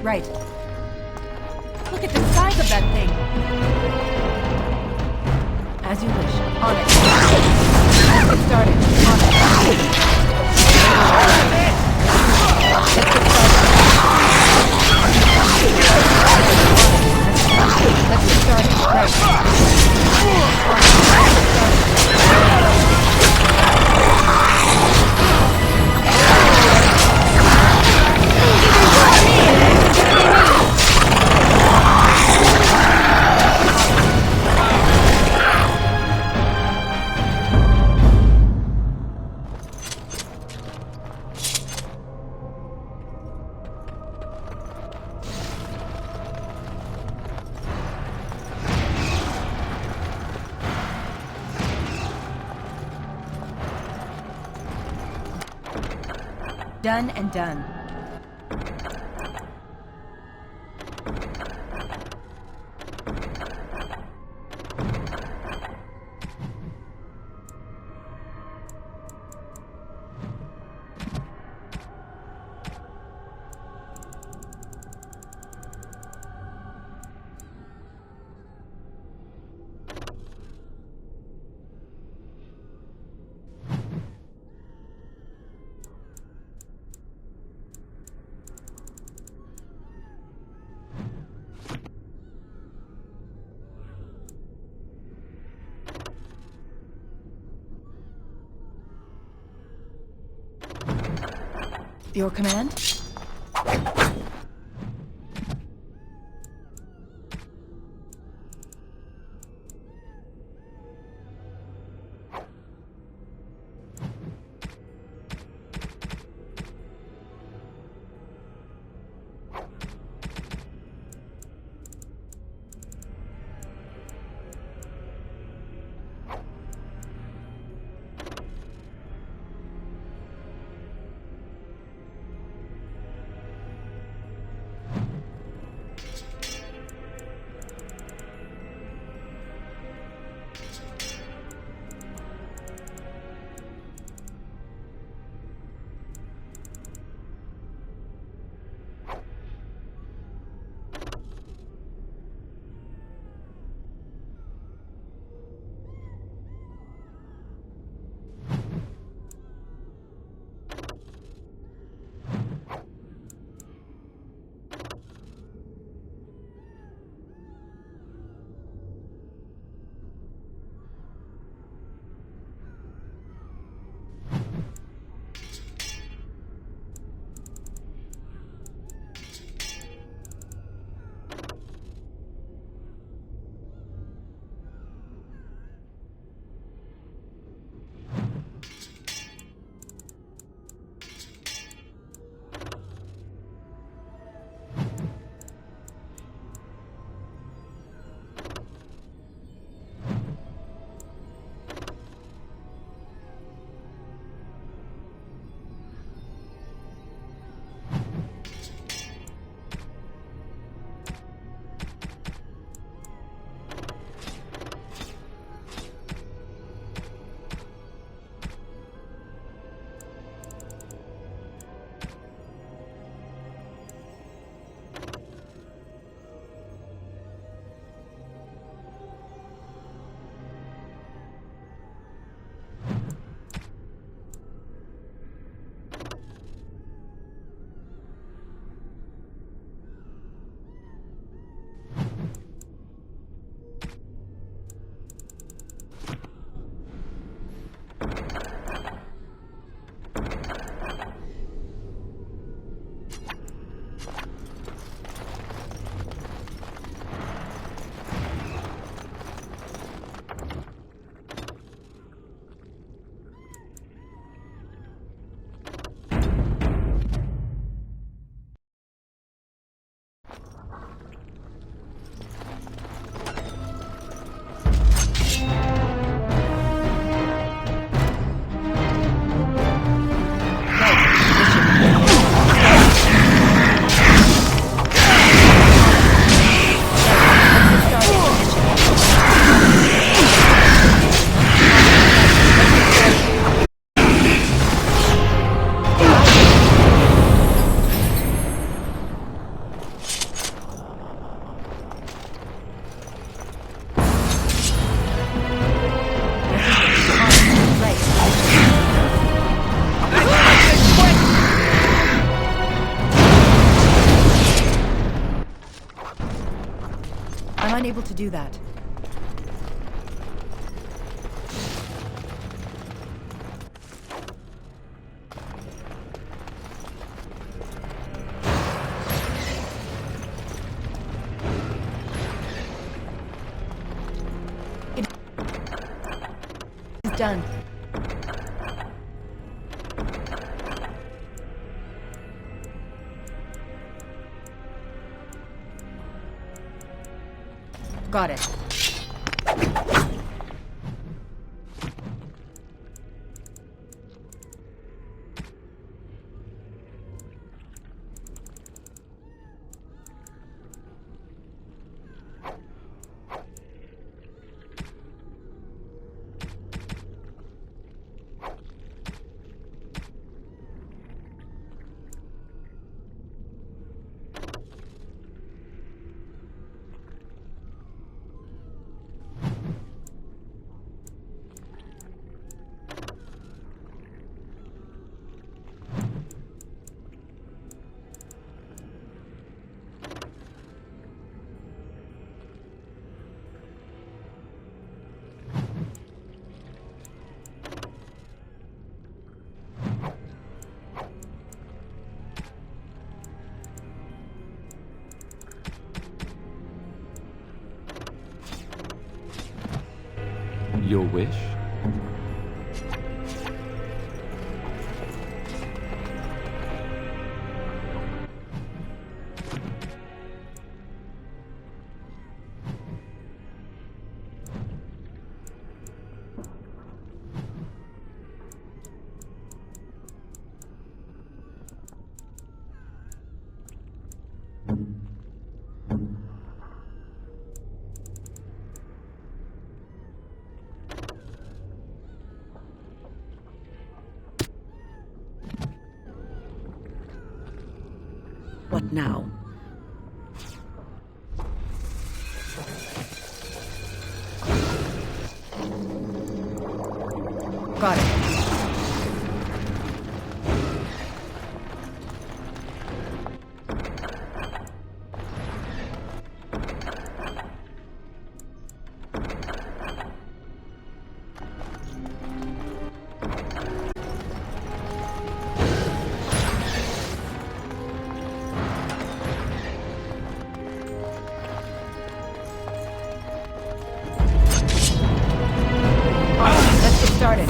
Right. Look at the size of that thing! As you wish. On it. Let's get started. On it. Let's get started. Right. Done and done. Your command? I'm unable to do that. It's done. Got it. Your wish? What now? Got it. Let's get started.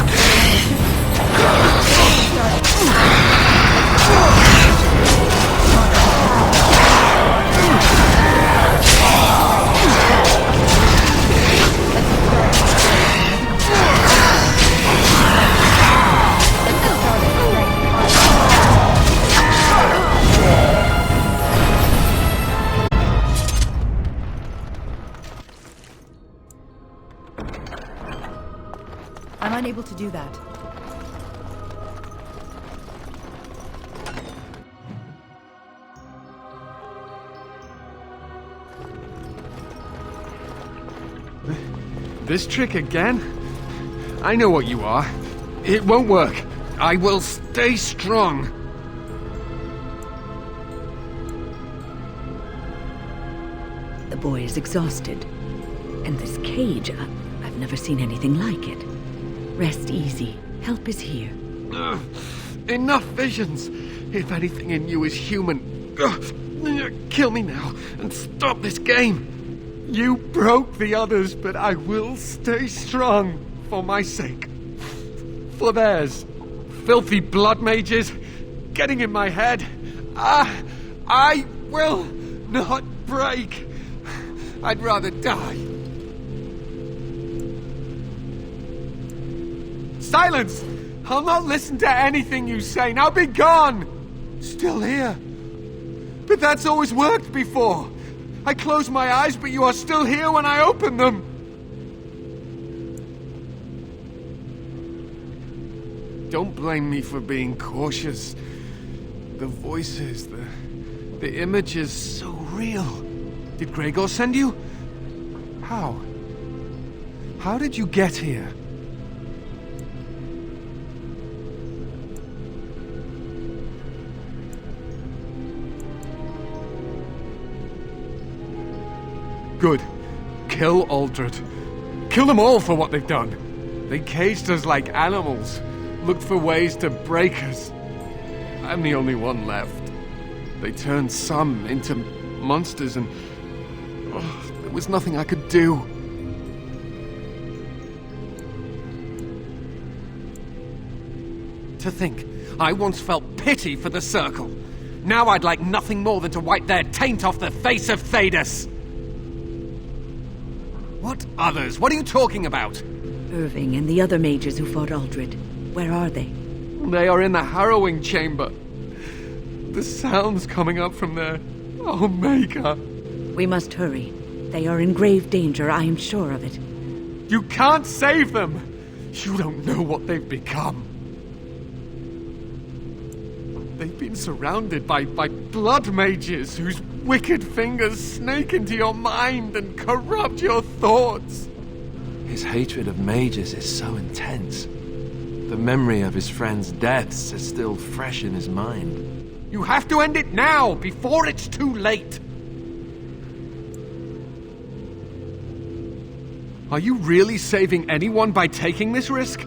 I'm unable to do that. This trick again? I know what you are. It won't work. I will stay strong. The boy is exhausted. And this cage, I've never seen anything like it. Rest easy. Help is here. Ugh, enough visions. If anything in you is human, kill me now and stop this game. You broke the others, but I will stay strong for my sake. For theirs. Filthy blood mages getting in my head. I will not break. I'd rather die. Silence! I'll not listen to anything you say. Now be gone! Still here. But that's always worked before. I close my eyes, but you are still here when I open them. Don't blame me for being cautious. The voices, the images, so real. Did Gregor send you? How? How did you get here? Good. Kill Aldred. Kill them all for what they've done. They caged us like animals, looked for ways to break us. I'm the only one left. They turned some into monsters and there was nothing I could do. To think, I once felt pity for the Circle. Now I'd like nothing more than to wipe their taint off the face of Thedas. What others? What are you talking about? Irving and the other mages who fought Aldred. Where are they? They are in the harrowing chamber. The sounds coming up from there. Omega. We must hurry. They are in grave danger, I am sure of it. You can't save them! You don't know what they've become. They've been surrounded by blood mages whose wicked fingers snake into your mind and corrupt your thoughts. His hatred of mages is so intense. The memory of his friends' deaths is still fresh in his mind. You have to end it now, before it's too late. Are you really saving anyone by taking this risk?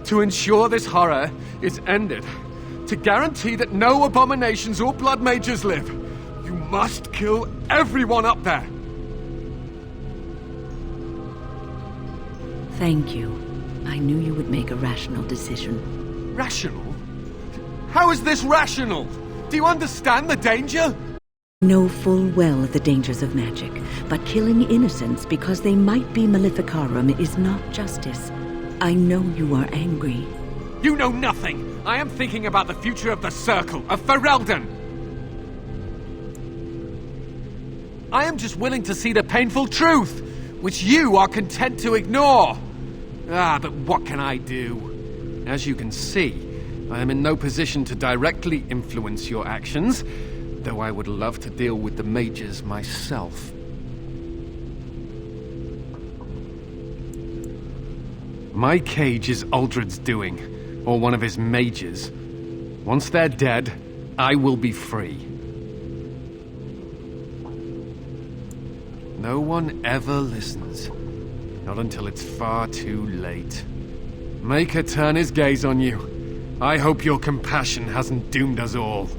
To ensure this horror is ended, to guarantee that no abominations or blood mages live, you must kill everyone up there. Thank you. I knew you would make a rational decision. Rational? How is this rational? Do you understand the danger? I know full well of the dangers of magic, but killing innocents because they might be Maleficarum is not justice. I know you are angry. You know nothing! I am thinking about the future of the Circle, of Ferelden! I am just willing to see the painful truth, which you are content to ignore! But what can I do? As you can see, I am in no position to directly influence your actions, though I would love to deal with the mages myself. My cage is Aldred's doing. Or one of his mages. Once they're dead, I will be free. No one ever listens. Not until it's far too late. Maker turn his gaze on you. I hope your compassion hasn't doomed us all.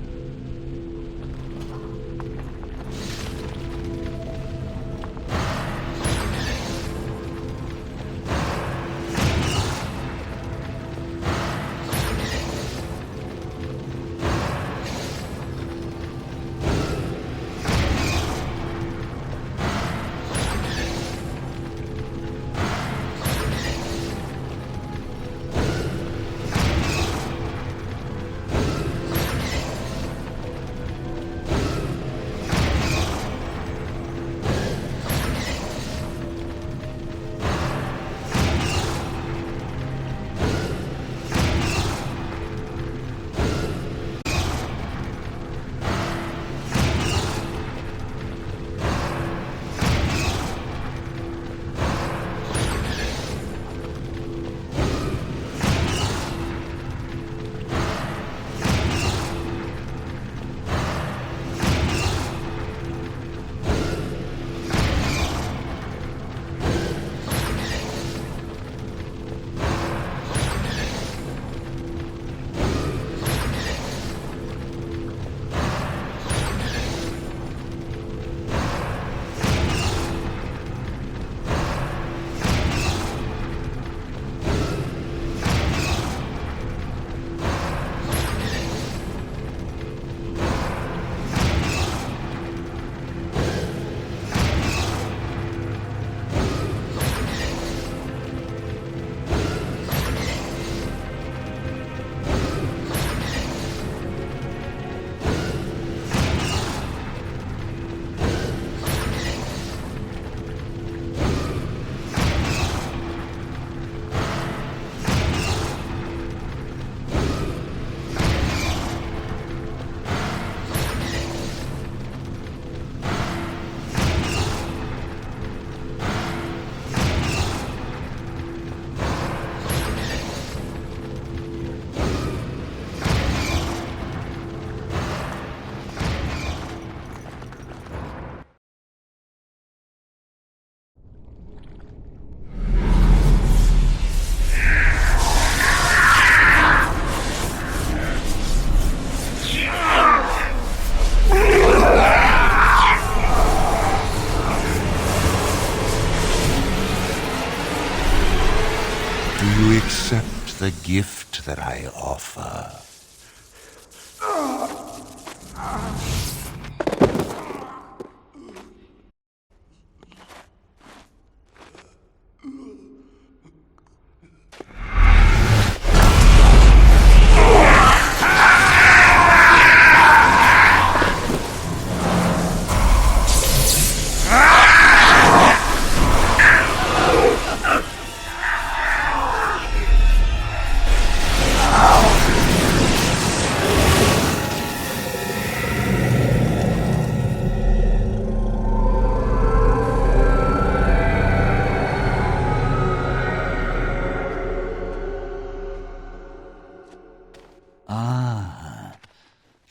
the gift that I offer.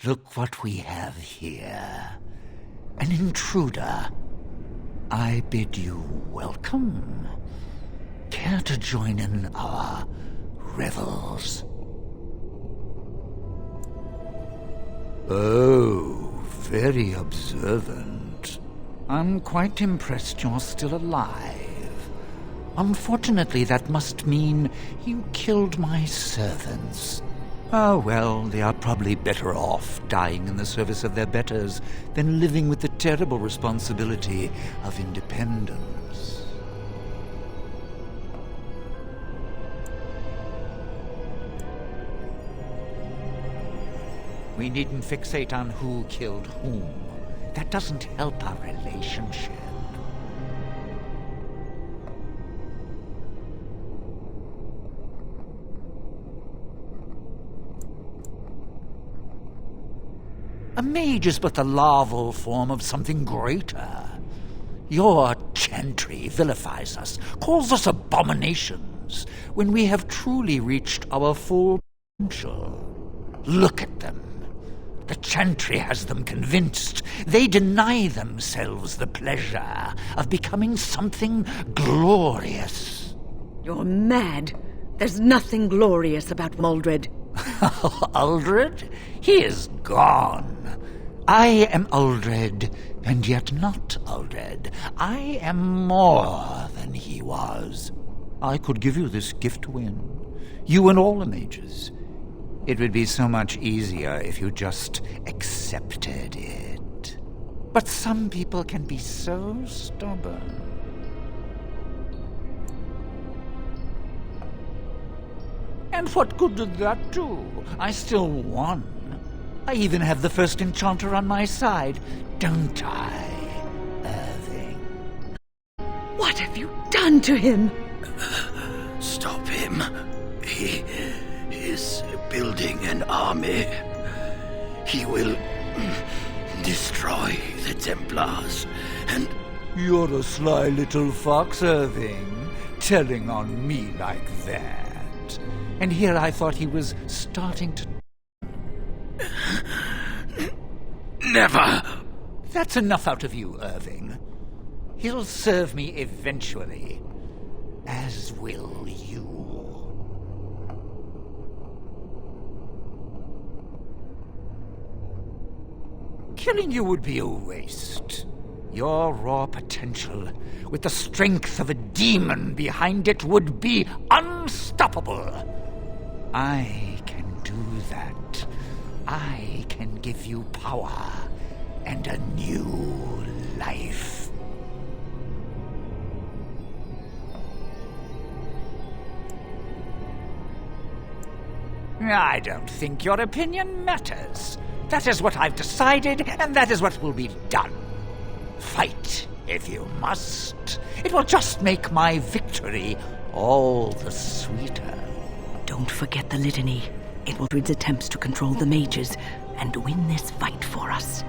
Look what we have here. An intruder. I bid you welcome. Care to join in our revels? Oh, very observant. I'm quite impressed you're still alive. Unfortunately, that must mean you killed my servants. Oh, well, they are probably better off dying in the service of their betters than living with the terrible responsibility of independence. We needn't fixate on who killed whom. That doesn't help our relationship. A mage is but the larval form of something greater. Your chantry vilifies us, calls us abominations, when we have truly reached our full potential. Look at them. The chantry has them convinced. They deny themselves the pleasure of becoming something glorious. You're mad. There's nothing glorious about Maldred. Uldred? He is gone. I am Uldred, and yet not Uldred. I am more than he was. I could give you this gift to win. You and all the mages. It would be so much easier if you just accepted it. But some people can be so stubborn. And what good did that do? I still won. I even have the first enchanter on my side, don't I, Irving? What have you done to him? Stop him. He is building an army. He will destroy the Templars, and... You're a sly little fox, Irving, telling on me like that. And here I thought he was starting to... Never! That's enough out of you, Irving. He'll serve me eventually. As will you. Killing you would be a waste. Your raw potential, with the strength of a demon behind it, would be unstoppable. I can do that. I can give you power and a new life. I don't think your opinion matters. That is what I've decided, and that is what will be done. Fight, if you must. It will just make my victory all the sweeter. Don't forget the litany. It will rid attempts to control the mages and win this fight for us.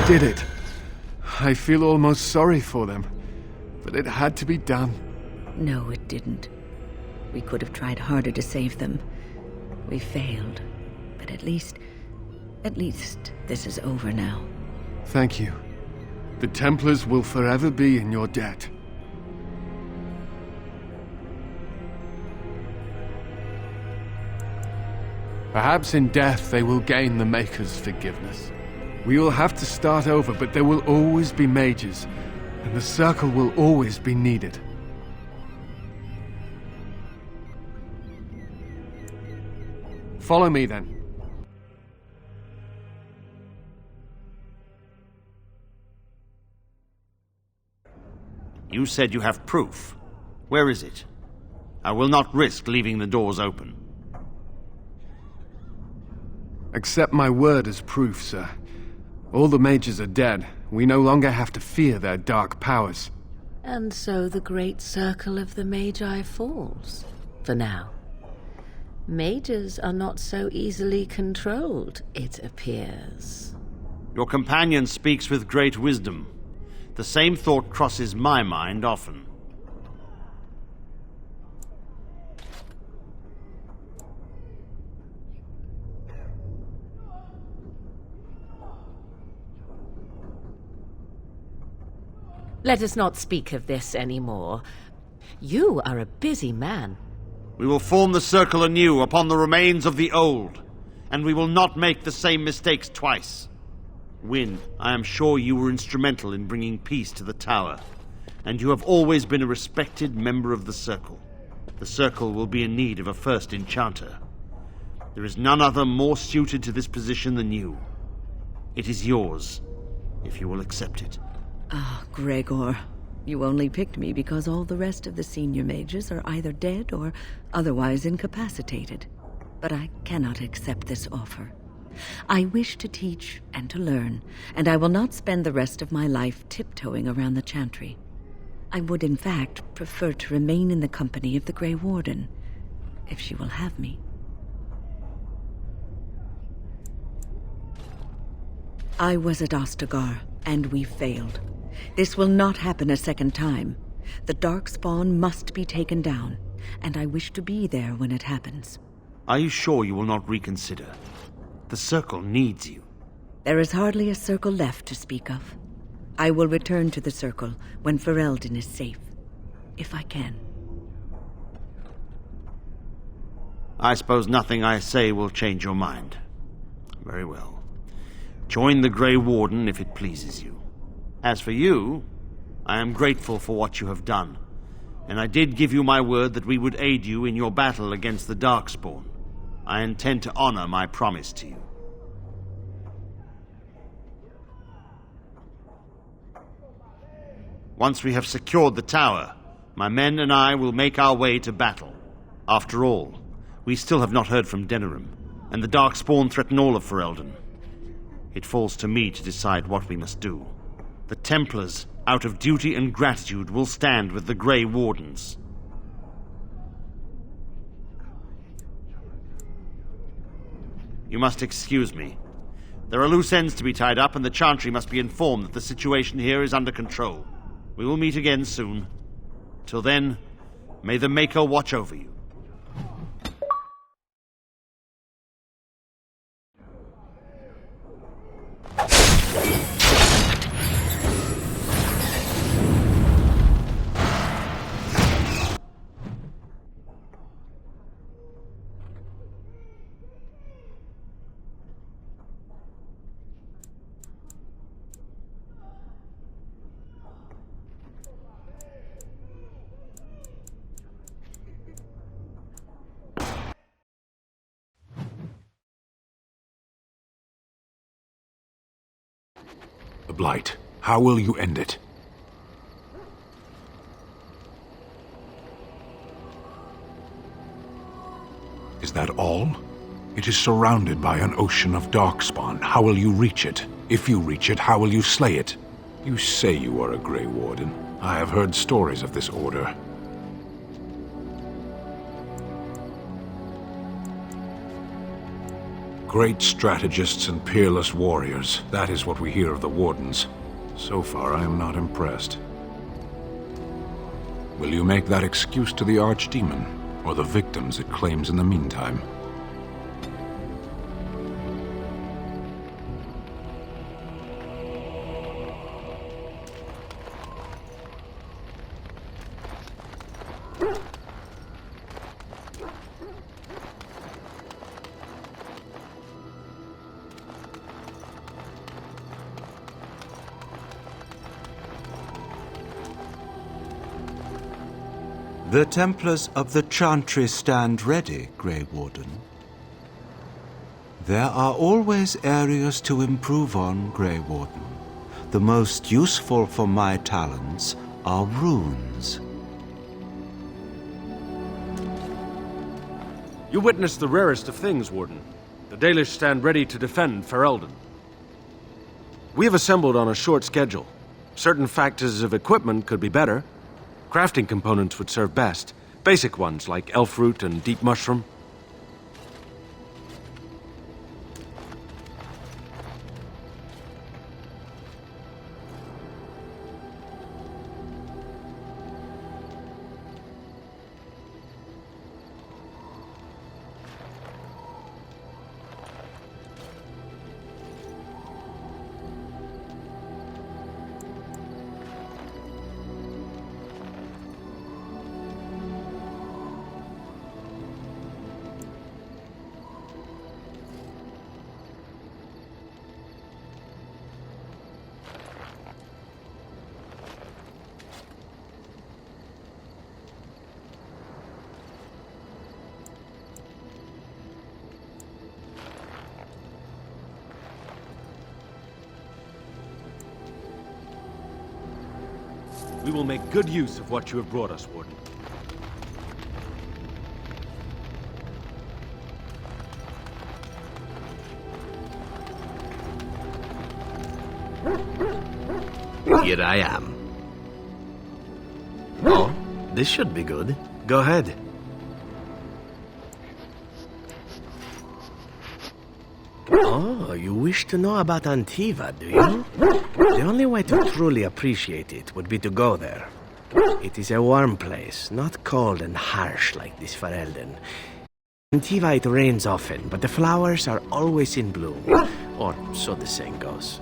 did it. I feel almost sorry for them, but it had to be done. No, it didn't. We could have tried harder to save them. We failed. But at least this is over now. Thank you. The Templars will forever be in your debt. Perhaps in death they will gain the Maker's forgiveness. We will have to start over, but there will always be mages, and the Circle will always be needed. Follow me, then. You said you have proof. Where is it? I will not risk leaving the doors open. Accept my word as proof, sir. All the mages are dead. We no longer have to fear their dark powers. And so the great circle of the Magi falls, for now. Mages are not so easily controlled, it appears. Your companion speaks with great wisdom. The same thought crosses my mind often. Let us not speak of this anymore. You are a busy man. We will form the circle anew upon the remains of the old, and we will not make the same mistakes twice. Wynne, I am sure you were instrumental in bringing peace to the Tower, and you have always been a respected member of the Circle. The Circle will be in need of a first enchanter. There is none other more suited to this position than you. It is yours, if you will accept it. Ah, Gregor. You only picked me because all the rest of the senior mages are either dead or otherwise incapacitated. But I cannot accept this offer. I wish to teach and to learn, and I will not spend the rest of my life tiptoeing around the Chantry. I would, in fact, prefer to remain in the company of the Grey Warden, if she will have me. I was at Ostagar, and we failed. This will not happen a second time. The Darkspawn must be taken down, and I wish to be there when it happens. Are you sure you will not reconsider? The Circle needs you. There is hardly a Circle left to speak of. I will return to the Circle when Ferelden is safe, if I can. I suppose nothing I say will change your mind. Very well. Join the Grey Warden if it pleases you. As for you, I am grateful for what you have done, and I did give you my word that we would aid you in your battle against the Darkspawn. I intend to honor my promise to you. Once we have secured the tower, my men and I will make our way to battle. After all, we still have not heard from Denerim, and the Darkspawn threaten all of Ferelden. It falls to me to decide what we must do. The Templars, out of duty and gratitude, will stand with the Grey Wardens. You must excuse me. There are loose ends to be tied up, and the Chantry must be informed that the situation here is under control. We will meet again soon. Till then, may the Maker watch over you. The Blight. How will you end it? Is that all? It is surrounded by an ocean of Darkspawn. How will you reach it? If you reach it, how will you slay it? You say you are a Grey Warden. I have heard stories of this order. Great strategists and peerless warriors. That is what we hear of the Wardens. So far, I am not impressed. Will you make that excuse to the Archdemon, or the victims it claims in the meantime? The Templars of the Chantry stand ready, Grey Warden. There are always areas to improve on, Grey Warden. The most useful for my talents are runes. You witnessed the rarest of things, Warden. The Dalish stand ready to defend Ferelden. We have assembled on a short schedule. Certain factors of equipment could be better. Crafting components would serve best. Basic ones like elf root and deep mushroom. We will make good use of what you have brought us, Warden. Here I am. Oh, this should be good. Go ahead. Oh, you wish to know about Antiva, do you? The only way to truly appreciate it would be to go there. It is a warm place, not cold and harsh like this Ferelden. Antiva, it rains often, but the flowers are always in bloom. Or so the saying goes.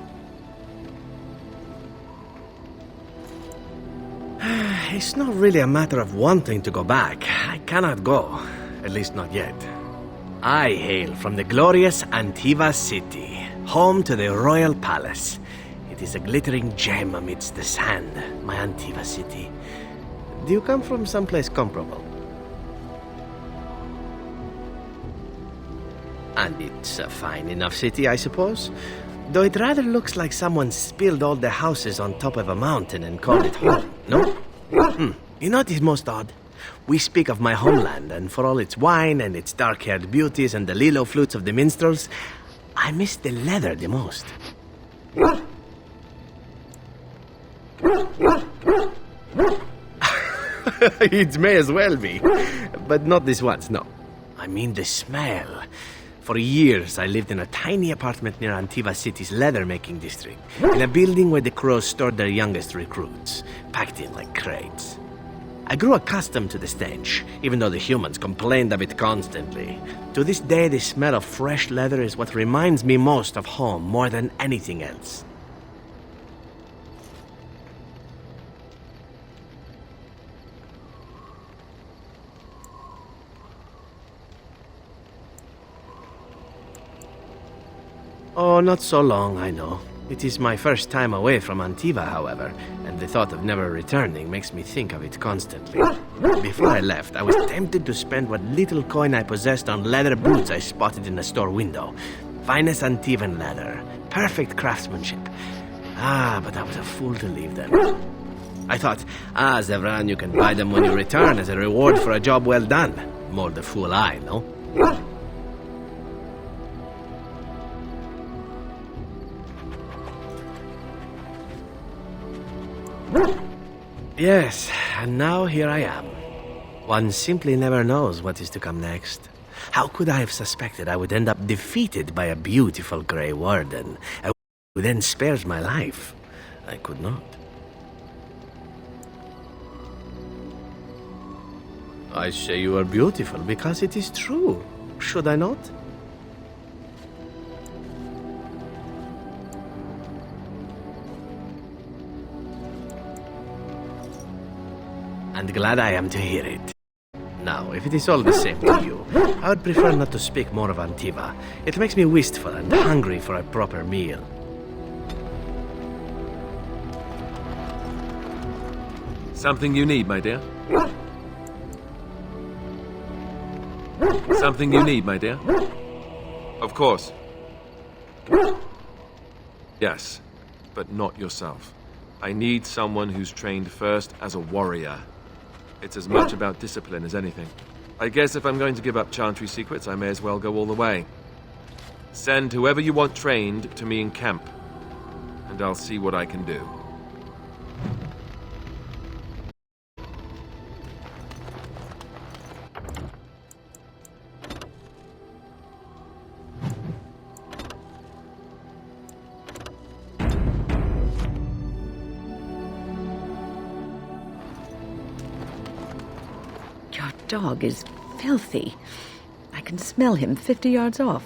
It's not really a matter of wanting to go back. I cannot go. At least not yet. I hail from the glorious Antiva city, home to the royal palace. It is a glittering gem amidst the sand, my Antiva city. Do you come from someplace comparable? And it's a fine enough city, I suppose? Though it rather looks like someone spilled all the houses on top of a mountain and called it home, no? You know what is most odd? We speak of my homeland, and for all its wine and its dark-haired beauties and the lilo flutes of the minstrels, I miss the leather the most. It may as well be, but not this once, no. I mean the smell. For years, I lived in a tiny apartment near Antiva City's leather-making district, in a building where the crows stored their youngest recruits, packed in like crates. I grew accustomed to the stench, even though the humans complained of it constantly. To this day, the smell of fresh leather is what reminds me most of home more than anything else. Oh, not so long, I know. It is my first time away from Antiva, however, and the thought of never returning makes me think of it constantly. Before I left, I was tempted to spend what little coin I possessed on leather boots I spotted in a store window. Finest Antivan leather, perfect craftsmanship. But I was a fool to leave them. I thought, Zevran, you can buy them when you return as a reward for a job well done. More the fool I, no? Yes, and now here I am. One simply never knows what is to come next. How could I have suspected I would end up defeated by a beautiful Grey Warden, who then spares my life? I could not. I say you are beautiful because it is true. Should I not? And glad I am to hear it. Now, if it is all the same to you, I would prefer not to speak more of Antiva. It makes me wistful and hungry for a proper meal. Something you need, my dear? Something you need, my dear? Of course. Yes, but not yourself. I need someone who's trained first as a warrior. It's as much about discipline as anything. I guess if I'm going to give up Chantry secrets, I may as well go all the way. Send whoever you want trained to me in camp, and I'll see what I can do. Your dog is filthy. I can smell him 50 yards off.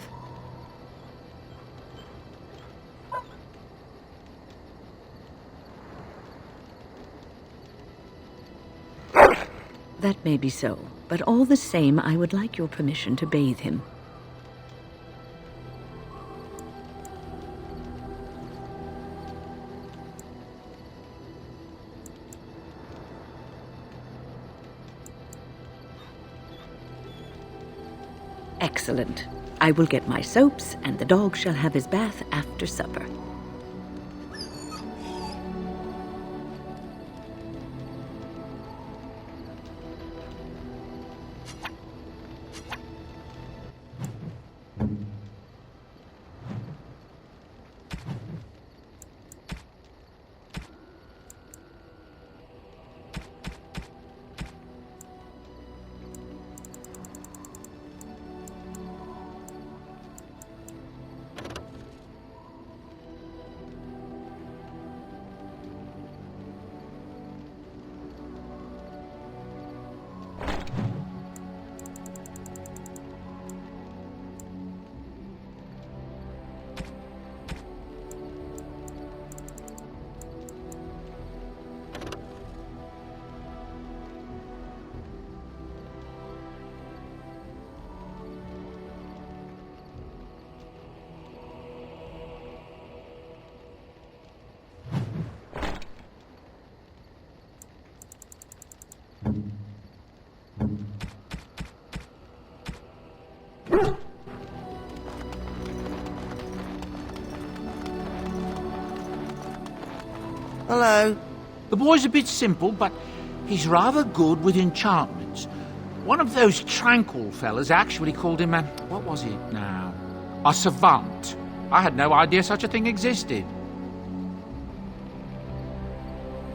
That may be so, but all the same, I would like your permission to bathe him. Excellent. I will get my soaps, and the dog shall have his bath after supper. Hello. The boy's a bit simple, but he's rather good with enchantments. One of those tranquil fellas actually called him a... what was it now? A savant. I had no idea such a thing existed.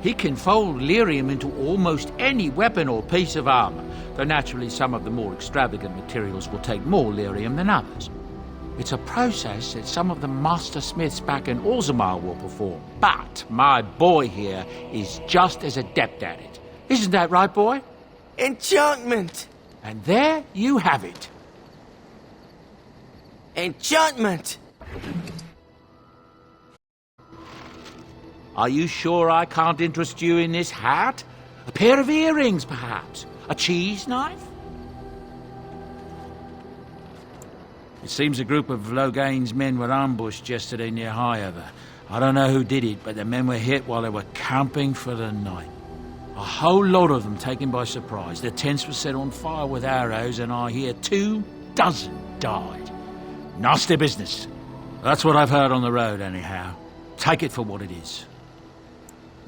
He can fold lyrium into almost any weapon or piece of armor, though naturally some of the more extravagant materials will take more lyrium than others. It's a process that some of the master smiths back in Orzammar will perform, but my boy here is just as adept at it. Isn't that right, boy? Enchantment! And there you have it. Enchantment! Are you sure I can't interest you in this hat? A pair of earrings, perhaps? A cheese knife? It seems a group of Logain's men were ambushed yesterday near Highover. I don't know who did it, but the men were hit while they were camping for the night. A whole lot of them taken by surprise. Their tents were set on fire with arrows, and I hear 24 died. Nasty business. That's what I've heard on the road, anyhow. Take it for what it is.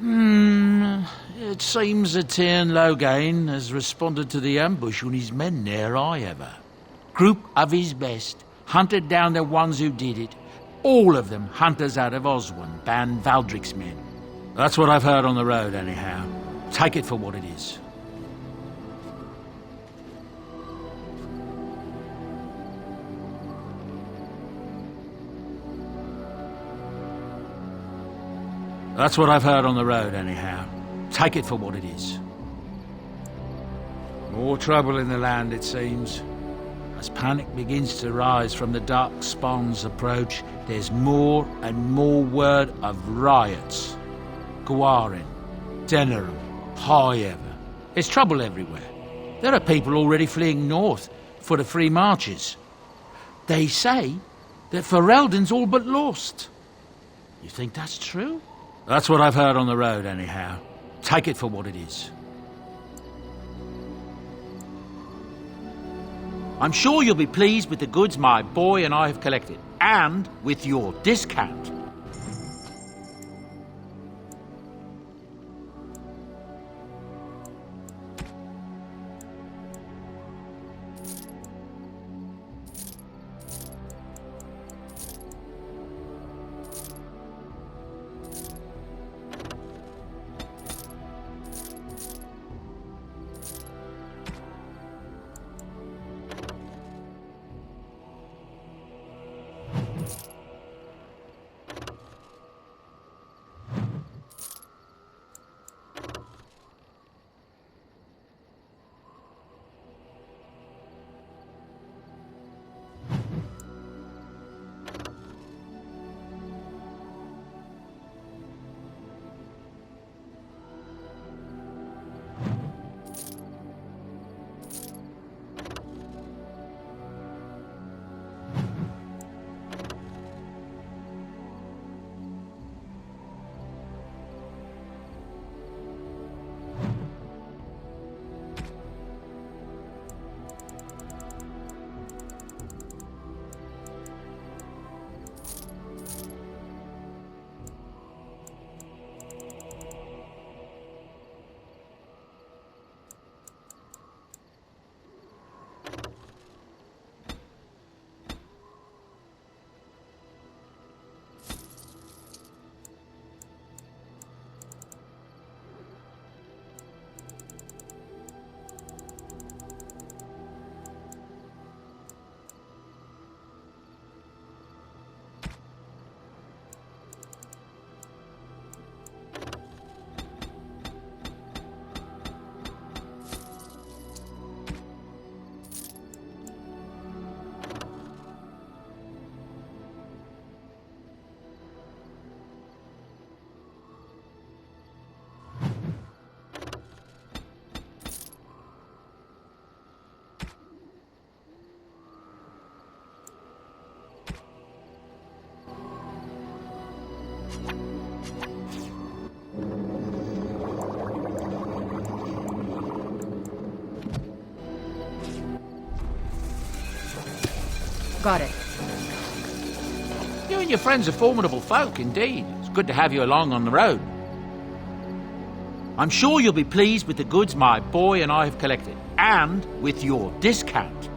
It seems that Tyrn Logain has responded to the ambush on his men near Highover. Group of his best, hunted down the ones who did it. All of them hunters out of Oswin, Ban Valdric's men. That's what I've heard on the road, anyhow. Take it for what it is. That's what I've heard on the road, anyhow. Take it for what it is. More trouble in the land, it seems. As panic begins to rise from the dark spawn's approach, there's more and more word of riots. Guarin, Denerim, High-Ever. There's trouble everywhere. There are people already fleeing north for the free marches. They say that Ferelden's all but lost. You think that's true? That's what I've heard on the road, anyhow. Take it for what it is. I'm sure you'll be pleased with the goods my boy and I have collected, and with your discount. Got it. You and your friends are formidable folk, indeed. It's good to have you along on the road. I'm sure you'll be pleased with the goods my boy and I have collected, and with your discount.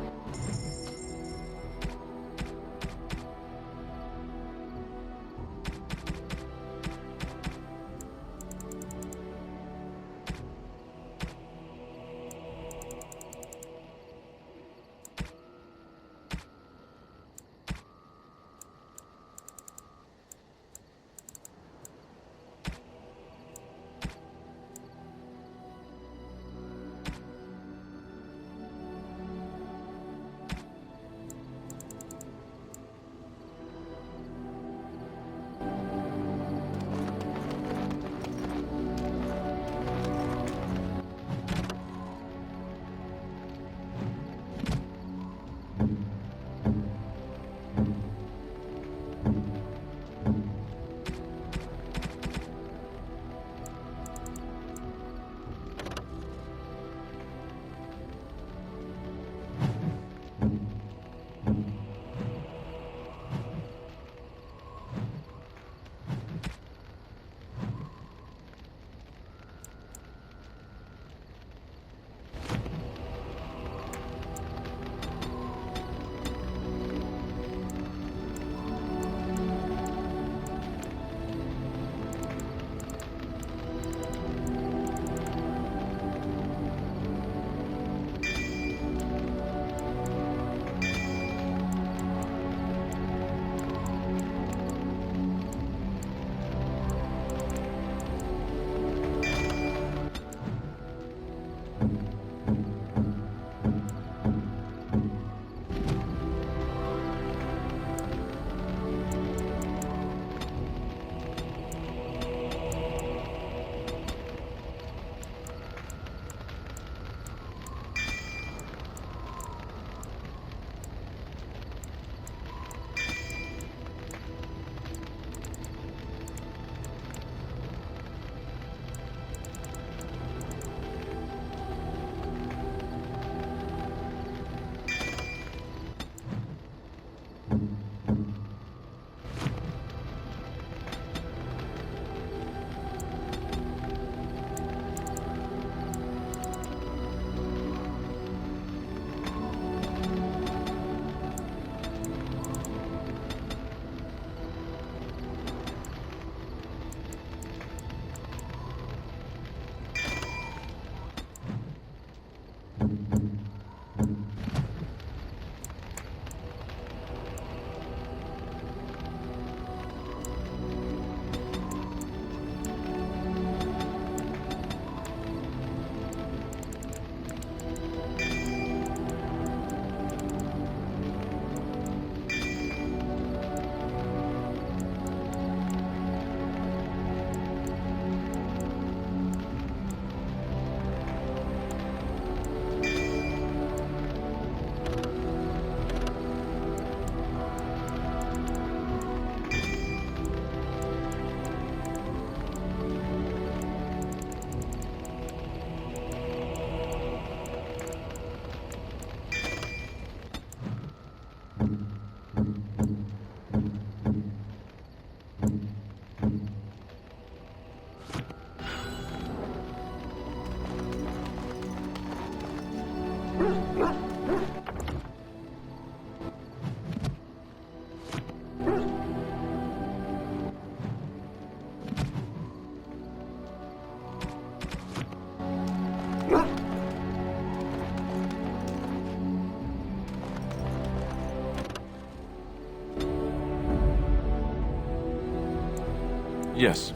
Yes.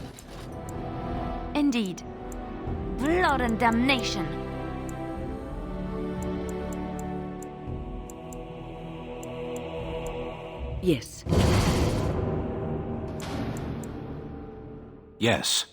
Indeed. Blood and damnation. Yes. Yes.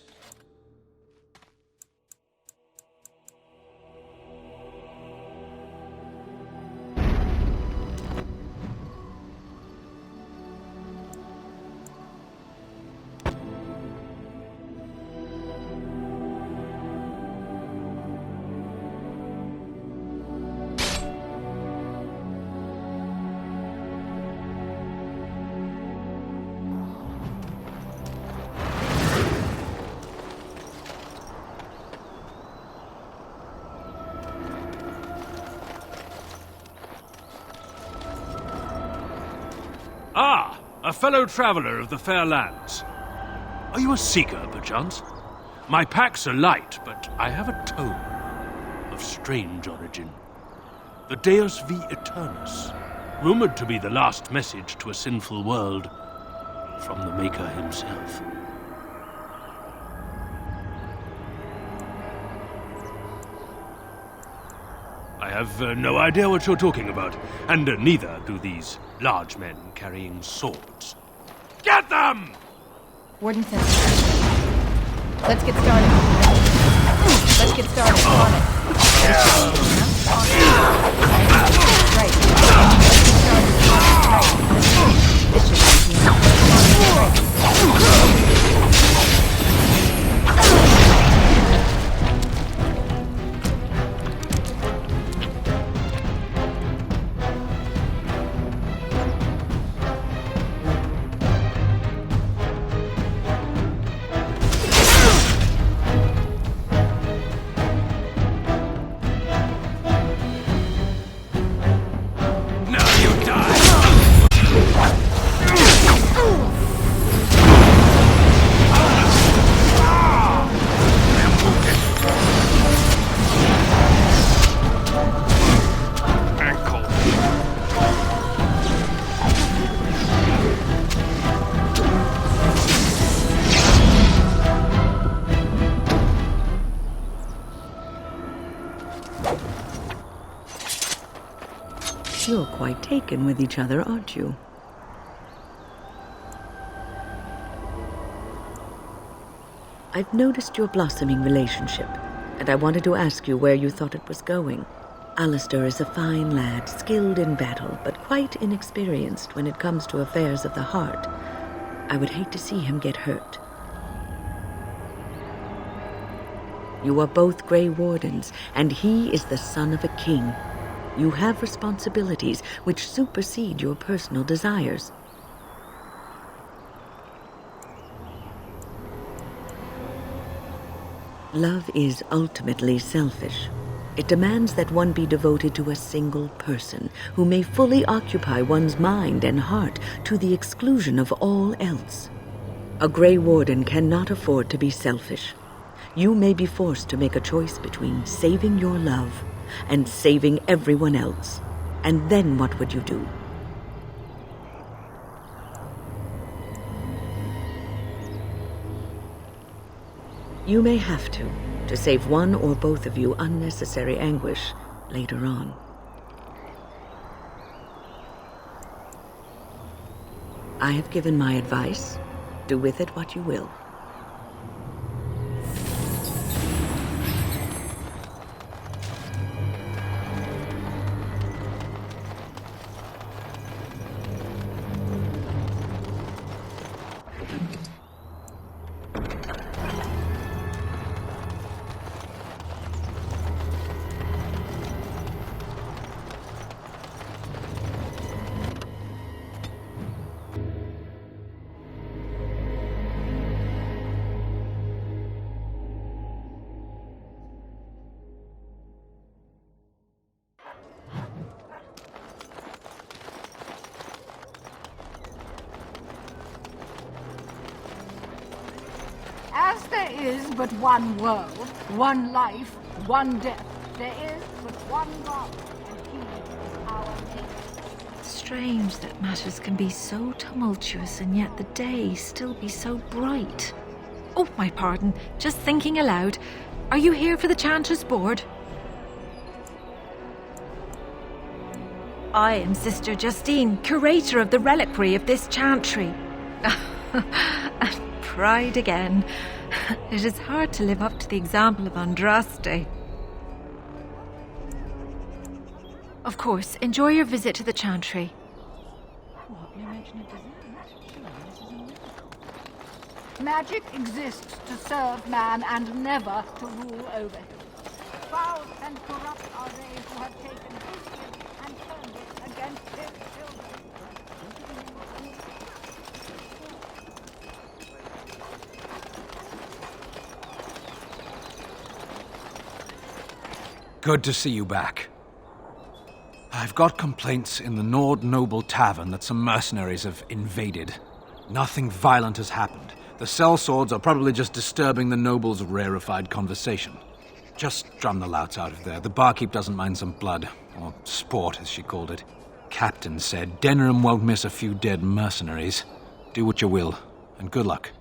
Ah, a fellow traveler of the fair lands. Are you a seeker, perchance? My packs are light, but I have a tome of strange origin. The Deus V Eternus, rumored to be the last message to a sinful world from the Maker himself. I have no idea what you're talking about, and neither do these large men carrying swords. Get them! Warden says. Let's get started. Let's get started. On it. Right. Let's get started. Right. This should be You're quite taken with each other, aren't you? I've noticed your blossoming relationship, and I wanted to ask you where you thought it was going. Alistair is a fine lad, skilled in battle, but quite inexperienced when it comes to affairs of the heart. I would hate to see him get hurt. You are both Grey Wardens, and he is the son of a king. You have responsibilities which supersede your personal desires. Love is ultimately selfish. It demands that one be devoted to a single person who may fully occupy one's mind and heart to the exclusion of all else. A Grey Warden cannot afford to be selfish. You may be forced to make a choice between saving your love and saving everyone else. And then what would you do? You may have to save one or both of you unnecessary anguish later on. I have given my advice. Do with it what you will. As there is but one world, one life, one death, there is but one God, and He is our Maker. Strange that matters can be so tumultuous and yet the day still be so bright. Oh, my pardon. Just thinking aloud. Are you here for the Chanter's board? I am Sister Justine, curator of the reliquary of this chantry. And pride again. It is hard to live up to the example of Andraste. Of course, enjoy your visit to the chantry. Magic exists to serve man and never to rule over him. Foul and corrupt are they who have taken his gift and turned it against his children. Good to see you back. I've got complaints in the Nord Noble Tavern that some mercenaries have invaded. Nothing violent has happened. The sellswords are probably just disturbing the nobles' rarefied conversation. Just drum the louts out of there. The barkeep doesn't mind some blood. Or sport, as she called it. Captain said Denerim won't miss a few dead mercenaries. Do what you will, and good luck.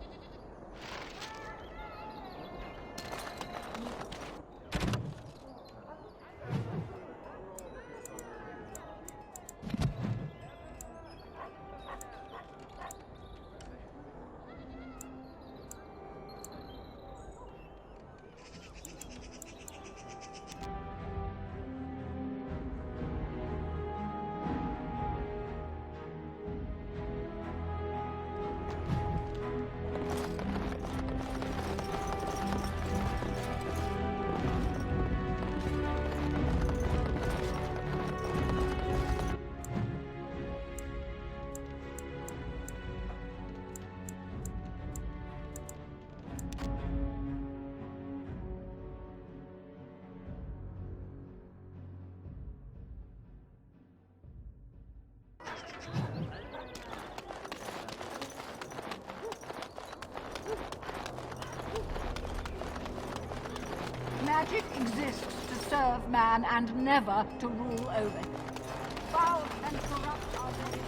Magic exists to serve man and never to rule over him. Foul and corrupt are they.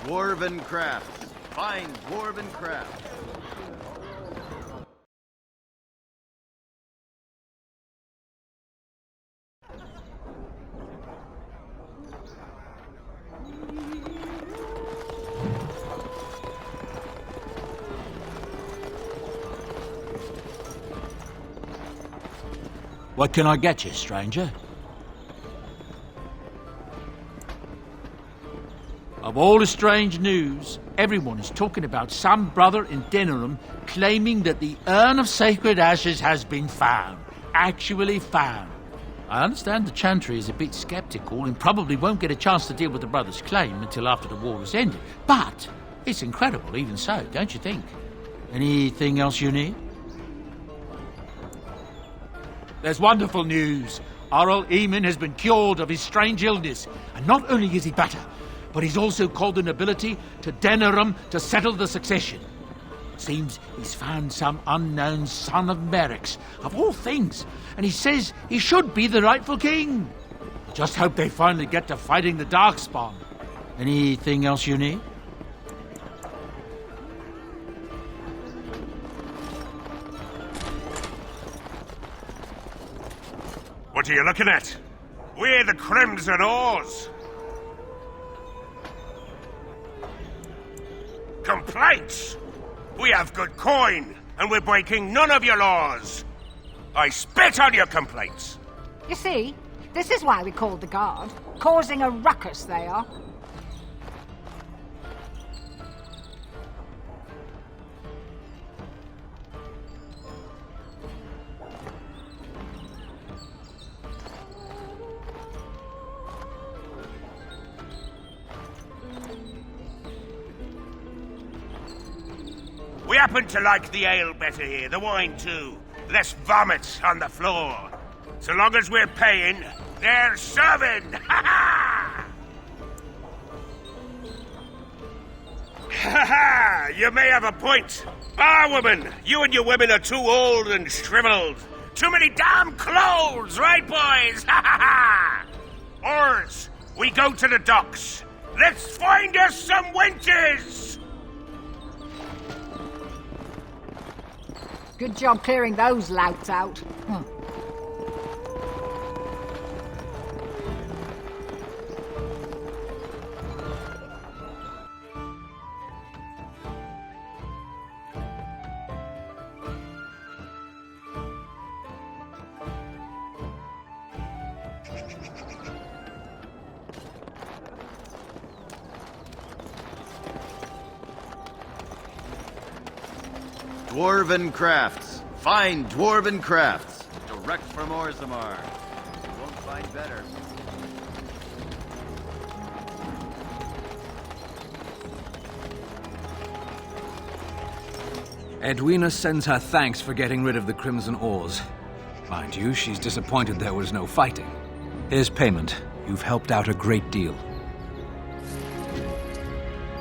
Dwarven craft. Fine dwarven craft. What can I get you, stranger? Of all the strange news, everyone is talking about some brother in Denerim claiming that the urn of sacred ashes has been found. Actually found. I understand the Chantry is a bit skeptical and probably won't get a chance to deal with the brother's claim until after the war has ended. But it's incredible even so, don't you think? Anything else you need? There's wonderful news. Oral Eamon has been cured of his strange illness. And not only is he better, but he's also called the nobility to Denerim to settle the succession. Seems he's found some unknown son of Merrick's, of all things, and he says he should be the rightful king. Just hope they finally get to fighting the Darkspawn. Anything else you need? What are you looking at? We're the Crimson Oars. Complaints? We have good coin, and we're breaking none of your laws. I spit on your complaints. You see, this is why we called the guard. Causing a ruckus, they are. happen to like the ale better here, the wine too. Less vomit on the floor. So long as we're paying, they're serving! Ha ha! Ha ha! You may have a point. Barwoman, you and your women are too old and shriveled. Too many damn clothes, right, boys? Ha ha ha! Oars, we go to the docks. Let's find us some wenches! Good job clearing those louts out. Huh. Dwarven crafts. Fine dwarven crafts. Direct from Orzammar. You won't find better. Edwina sends her thanks for getting rid of the Crimson Oars. Mind you, she's disappointed there was no fighting. Here's payment. You've helped out a great deal.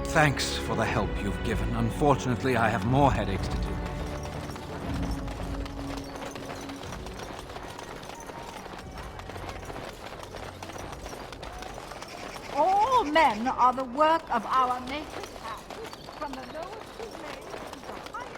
Thanks for the help you've given. Unfortunately, I have more headaches to do. All men are the work of our native hands, from the lowest to maids to the highest.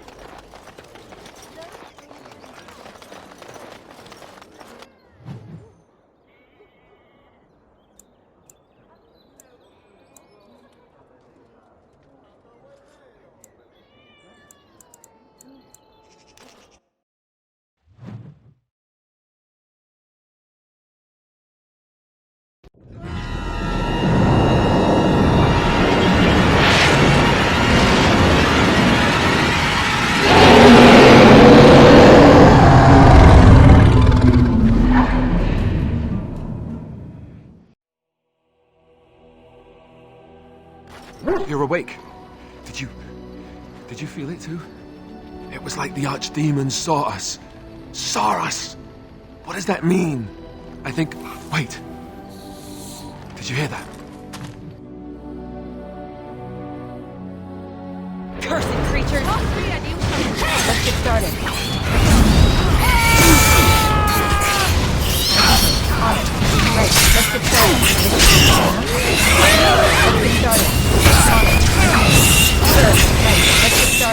You're awake. Did you feel it too? It was like the archdemons saw us. Saw us! What does that mean? I think... Wait. Did you hear that? Cursed creatures! Let's get started. Right, let's get started.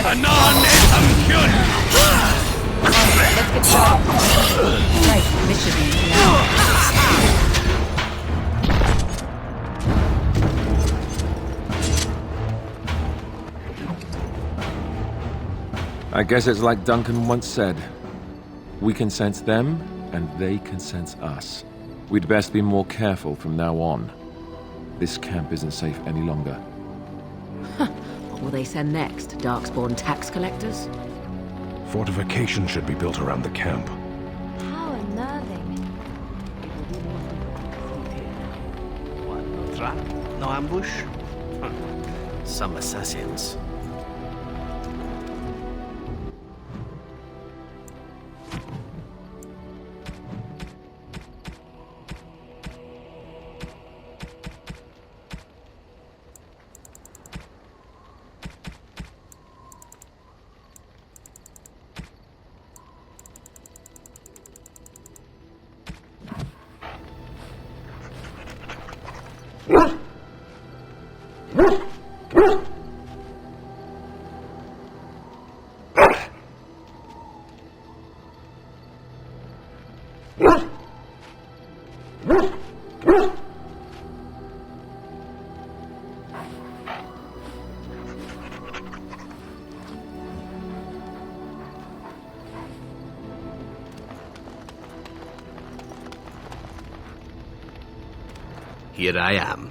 Anon is Let's get started. Right, mission now. I guess it's like Duncan once said. We can sense them, and they can sense us. We'd best be more careful from now on. This camp isn't safe any longer. What will they send next? Darkspawn tax collectors? Fortification should be built around the camp. How unnerving. What, no trap? No ambush? Some assassins. Here I am.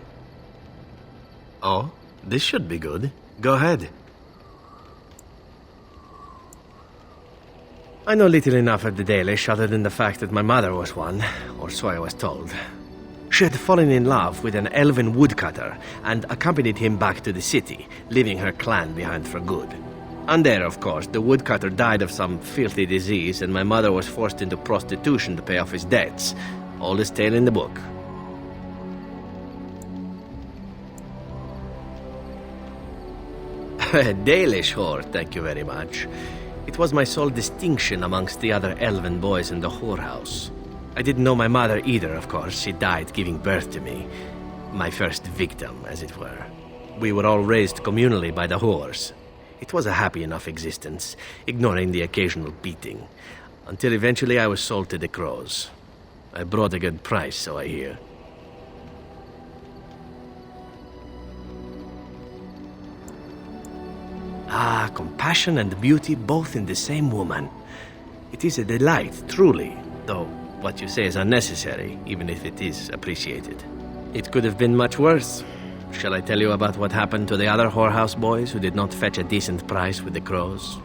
Oh, this should be good. Go ahead. I know little enough of the Dalish other than the fact that my mother was one, or so I was told. She had fallen in love with an elven woodcutter and accompanied him back to the city, leaving her clan behind for good. And there, of course, the woodcutter died of some filthy disease, and my mother was forced into prostitution to pay off his debts. Oldest tale in the book. A Dalish whore, thank you very much. It was my sole distinction amongst the other elven boys in the whorehouse. I didn't know my mother either, of course. She died giving birth to me. My first victim, as it were. We were all raised communally by the whores. It was a happy enough existence, ignoring the occasional beating. Until eventually I was sold to the crows. I brought a good price, so I hear. Ah, compassion and beauty both in the same woman. It is a delight, truly, though what you say is unnecessary, even if it is appreciated. It could have been much worse. Shall I tell you about what happened to the other whorehouse boys who did not fetch a decent price with the crows?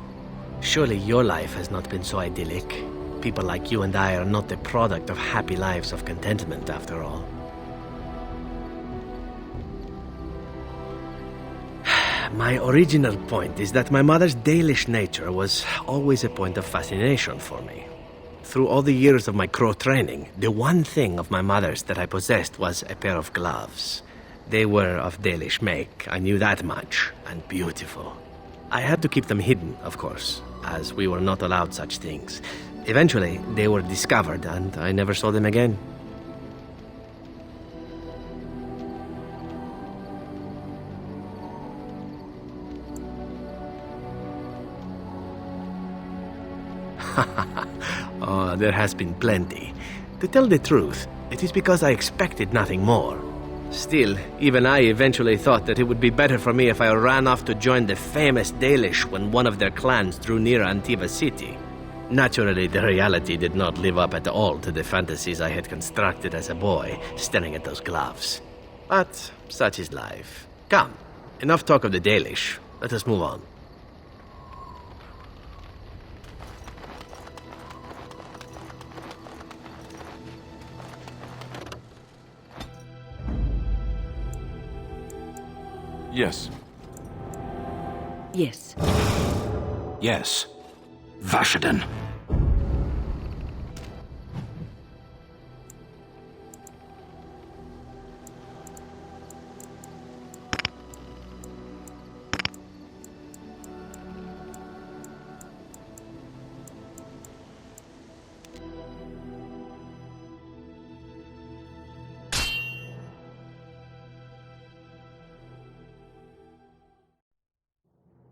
Surely your life has not been so idyllic. People like you and I are not the product of happy lives of contentment, after all. My original point is that my mother's Dalish nature was always a point of fascination for me. Through all the years of my crow training, the one thing of my mother's that I possessed was a pair of gloves. They were of Dalish make, I knew that much, and beautiful. I had to keep them hidden, of course, as we were not allowed such things. Eventually, they were discovered, and I never saw them again. Oh, there has been plenty. To tell the truth, it is because I expected nothing more. Still, even I eventually thought that it would be better for me if I ran off to join the famous Dalish when one of their clans drew near Antiva city. Naturally, the reality did not live up at all to the fantasies I had constructed as a boy, staring at those gloves. But such is life. Come, enough talk of the Dalish. Let us move on. Yes. Yes. Yes. Vashaden.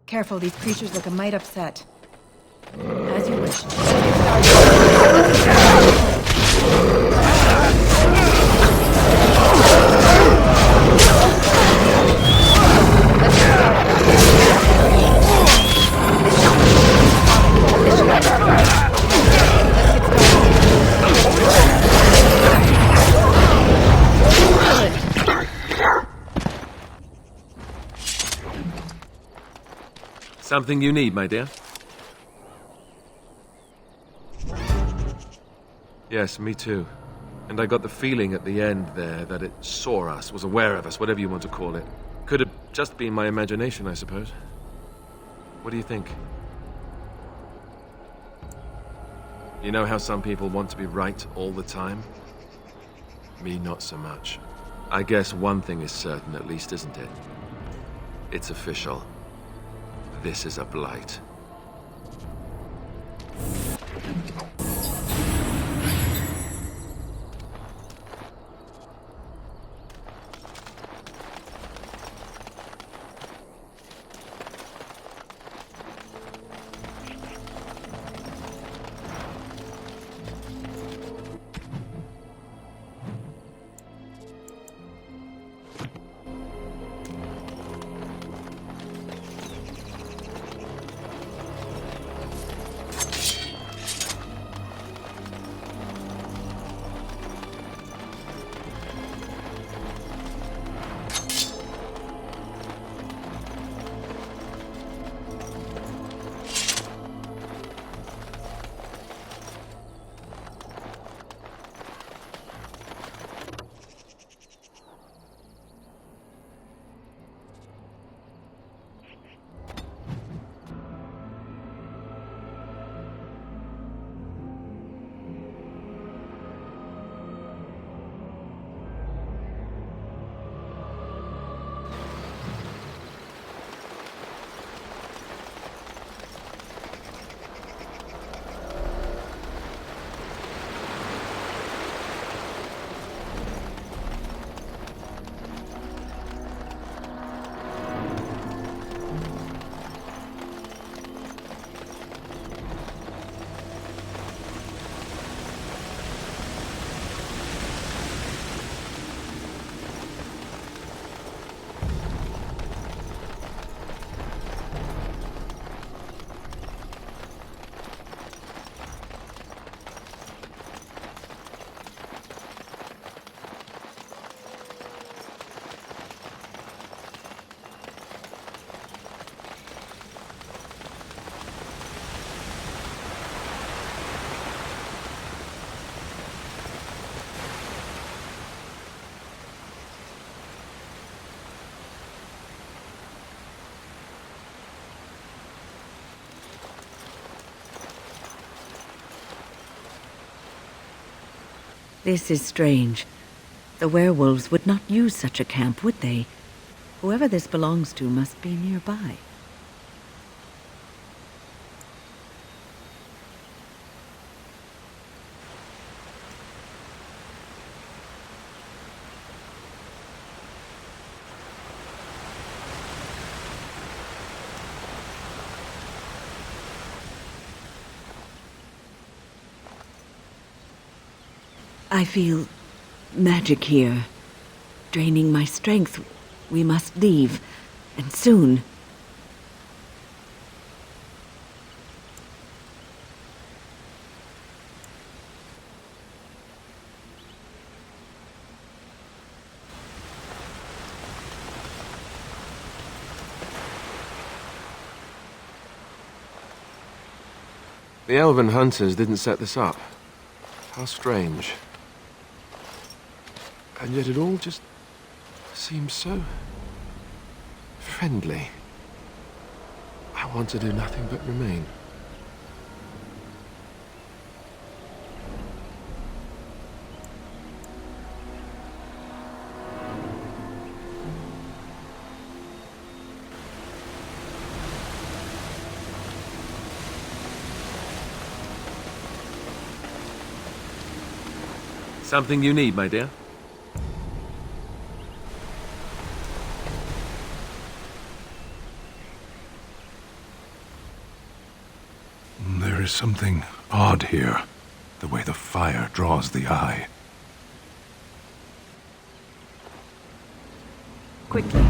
Careful, these creatures look a mite upset. As you wish. Something you need, my dear? Yes, me too. And I got the feeling at the end there that it saw us, was aware of us, whatever you want to call it. Could have just been my imagination, I suppose. What do you think? You know how some people want to be right all the time? Me, not so much. I guess one thing is certain, at least, isn't it? It's official. This is a blight. This is strange. The werewolves would not use such a camp, would they? Whoever this belongs to must be nearby. I feel magic here, draining my strength. We must leave, and soon. The elven hunters didn't set this up. How strange. And yet it all just seems so friendly. I want to do nothing but remain. Something you need, my dear? There is something odd here, the way the fire draws the eye. Quickly.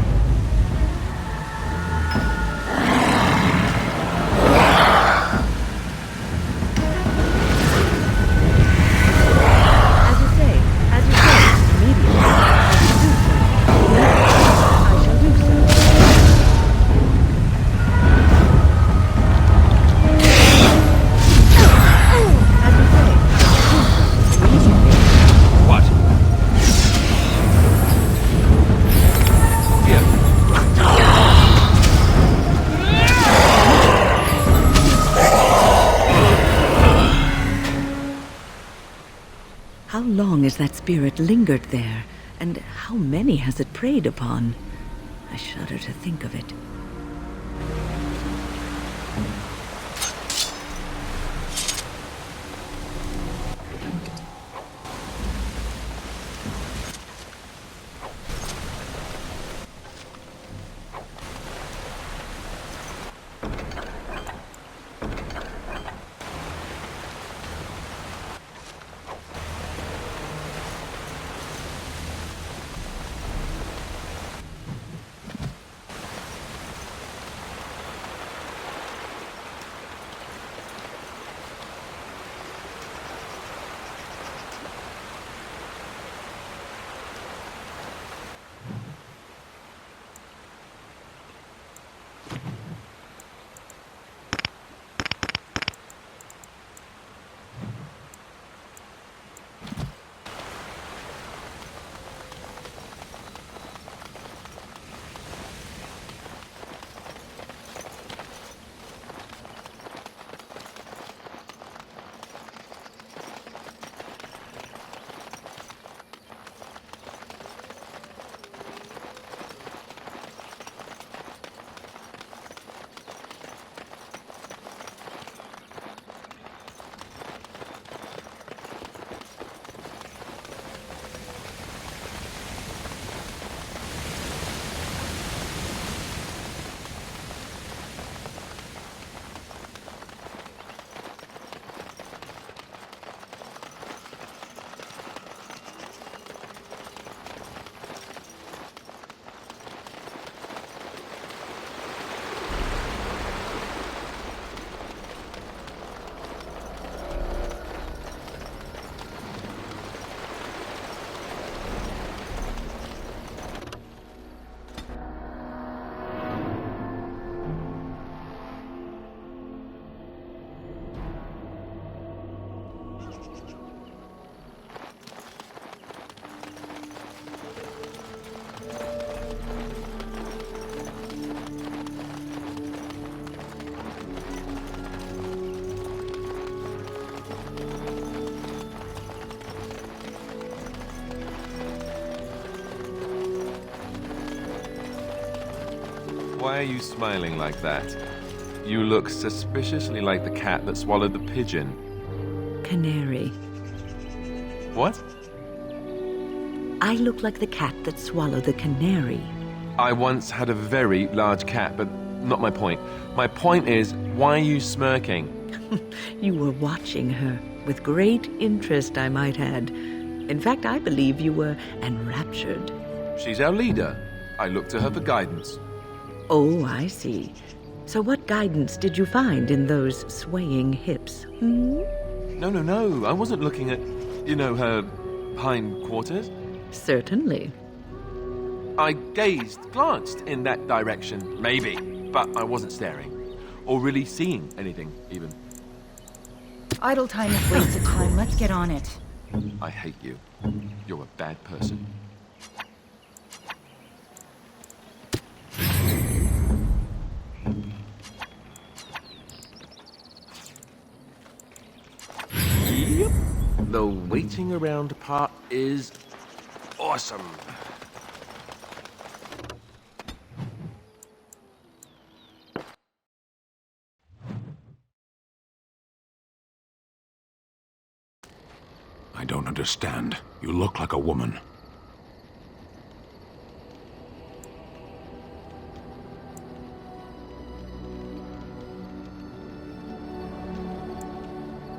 How long has that spirit lingered there, and how many has it preyed upon? I shudder to think of it. Why are you smiling like that? You look suspiciously like the cat that swallowed the pigeon. Canary. What? I look like the cat that swallowed the canary. I once had a very large cat, but not my point. My point is, why are you smirking? You were watching her, with great interest, I might add. In fact, I believe you were enraptured. She's our leader. I look to her for guidance. Oh, I see. So what guidance did you find in those swaying hips? No. I wasn't looking at, her hind quarters. Certainly. I glanced in that direction, maybe, but I wasn't staring. Or really seeing anything, even. Idle time is wasted time. Let's get on it. I hate you. You're a bad person. Yep. The waiting around part is awesome. I don't understand. You look like a woman.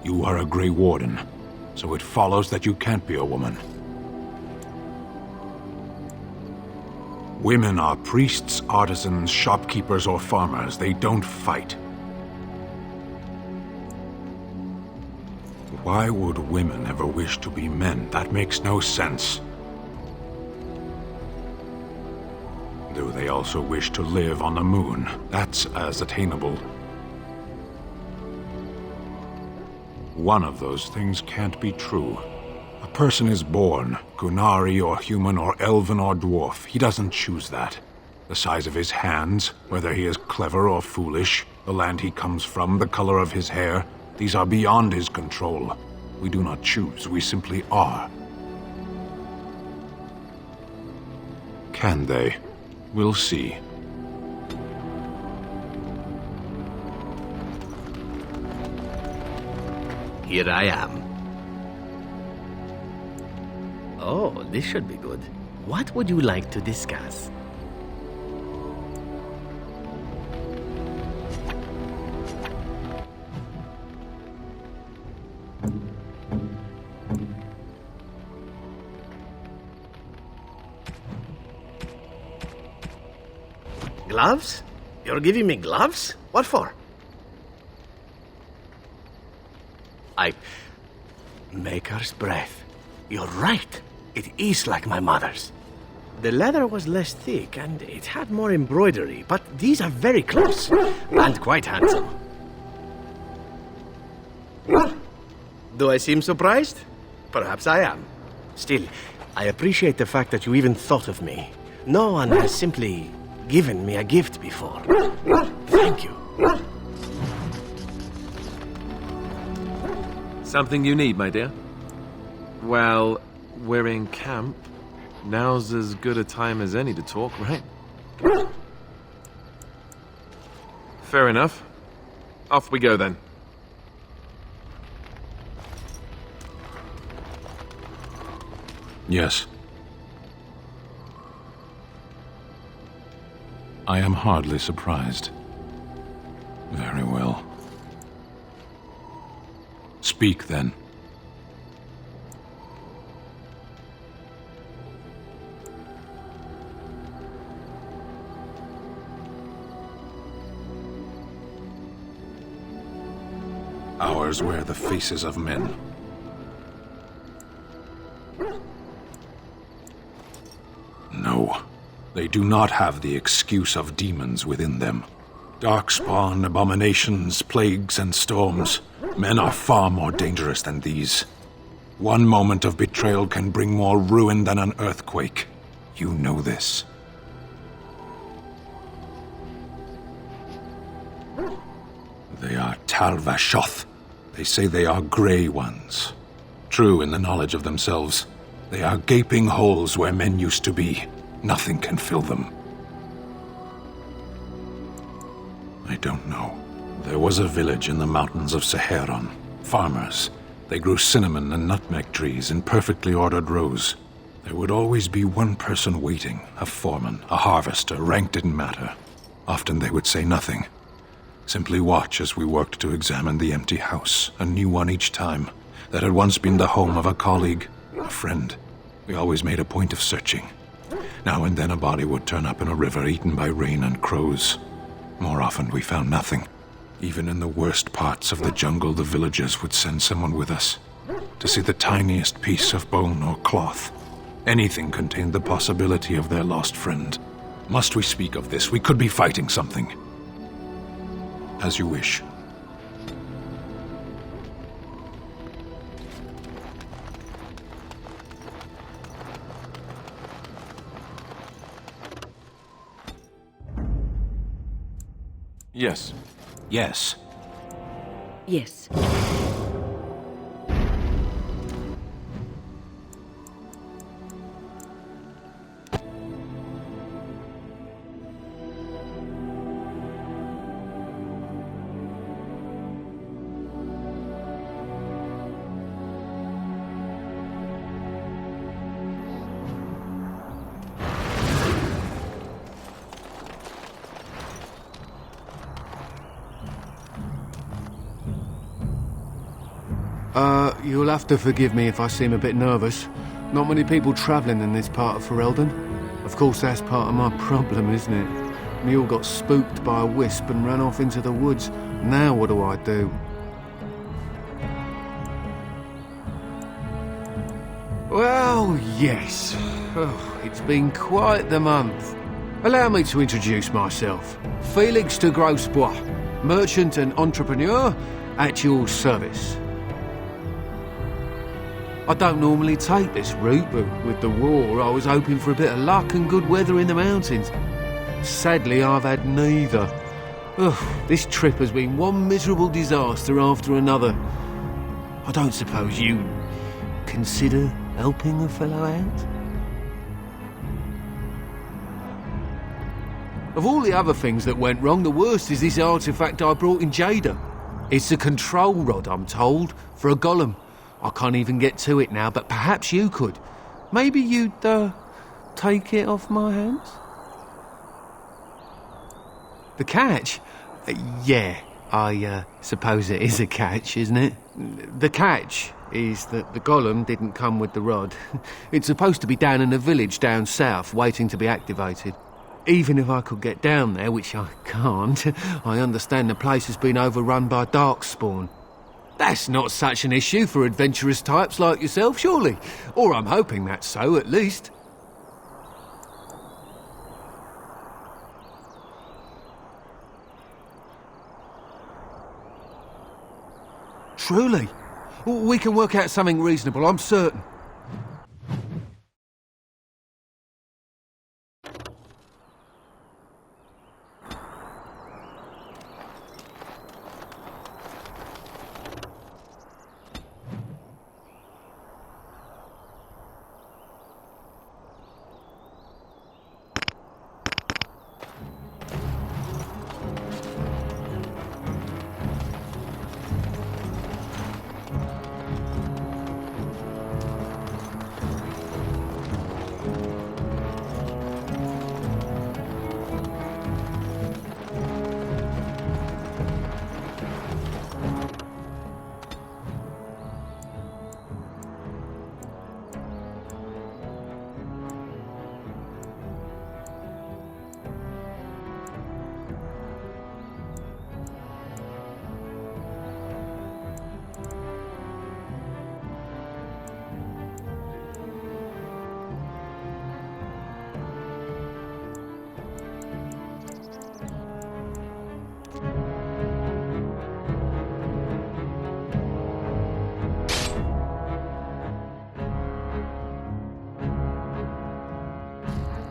You are a Grey Warden, so it follows that you can't be a woman. Women are priests, artisans, shopkeepers, or farmers. They don't fight. Why would women ever wish to be men? That makes no sense. Do they also wish to live on the moon? That's as attainable. One of those things can't be true. A person is born, Gunari or human or elven or dwarf. He doesn't choose that. The size of his hands, whether he is clever or foolish, the land he comes from, the color of his hair, these are beyond his control. We do not choose, we simply are. Can they? We'll see. Here I am. Oh, this should be good. What would you like to discuss? Gloves? You're giving me gloves? What for? Maker's breath. You're right. It is like my mother's. The leather was less thick and it had more embroidery, but these are very close and quite handsome. Do I seem surprised? Perhaps I am. Still, I appreciate the fact that you even thought of me. No one has simply given me a gift before. Thank you. Something you need, my dear? Well, we're in camp. Now's as good a time as any to talk, right? Fair enough. Off we go then. Yes. I am hardly surprised. Very well. Speak, then. Ours wear the faces of men. No, they do not have the excuse of demons within them. Darkspawn, abominations, plagues, and storms. Men are far more dangerous than these. One moment of betrayal can bring more ruin than an earthquake. You know this. They are Tal-Vashoth. They say they are Grey Ones. True in the knowledge of themselves. They are gaping holes where men used to be. Nothing can fill them. I don't know. There was a village in the mountains of Saharan. Farmers. They grew cinnamon and nutmeg trees in perfectly ordered rows. There would always be one person waiting, a foreman, a harvester, rank didn't matter. Often they would say nothing. Simply watch as we worked to examine the empty house, a new one each time, that had once been the home of a colleague, a friend. We always made a point of searching. Now and then a body would turn up in a river eaten by rain and crows. More often we found nothing. Even in the worst parts of the jungle, the villagers would send someone with us to see the tiniest piece of bone or cloth. Anything contained the possibility of their lost friend. Must we speak of this? We could be fighting something. As you wish. Yes. Yes. Yes. You'll have to forgive me if I seem a bit nervous. Not many people travelling in this part of Ferelden. Of course, that's part of my problem, isn't it? Mule got spooked by a wisp and ran off into the woods. Now what do I do? Well, yes. Oh, it's been quite the month. Allow me to introduce myself. Felix de Grosbois, merchant and entrepreneur at your service. I don't normally take this route, but with the war, I was hoping for a bit of luck and good weather in the mountains. Sadly, I've had neither. Ugh, this trip has been one miserable disaster after another. I don't suppose you consider helping a fellow out? Of all the other things that went wrong, the worst is this artifact I brought in Jada. It's a control rod, I'm told, for a golem. I can't even get to it now, but perhaps you could. Maybe you'd, take it off my hands? The catch? Yeah, I suppose it is a catch, isn't it? The catch is that the golem didn't come with the rod. It's supposed to be down in a village down south, waiting to be activated. Even if I could get down there, which I can't, I understand the place has been overrun by darkspawn. That's not such an issue for adventurous types like yourself, surely? Or I'm hoping that's so, at least. Truly? We can work out something reasonable, I'm certain.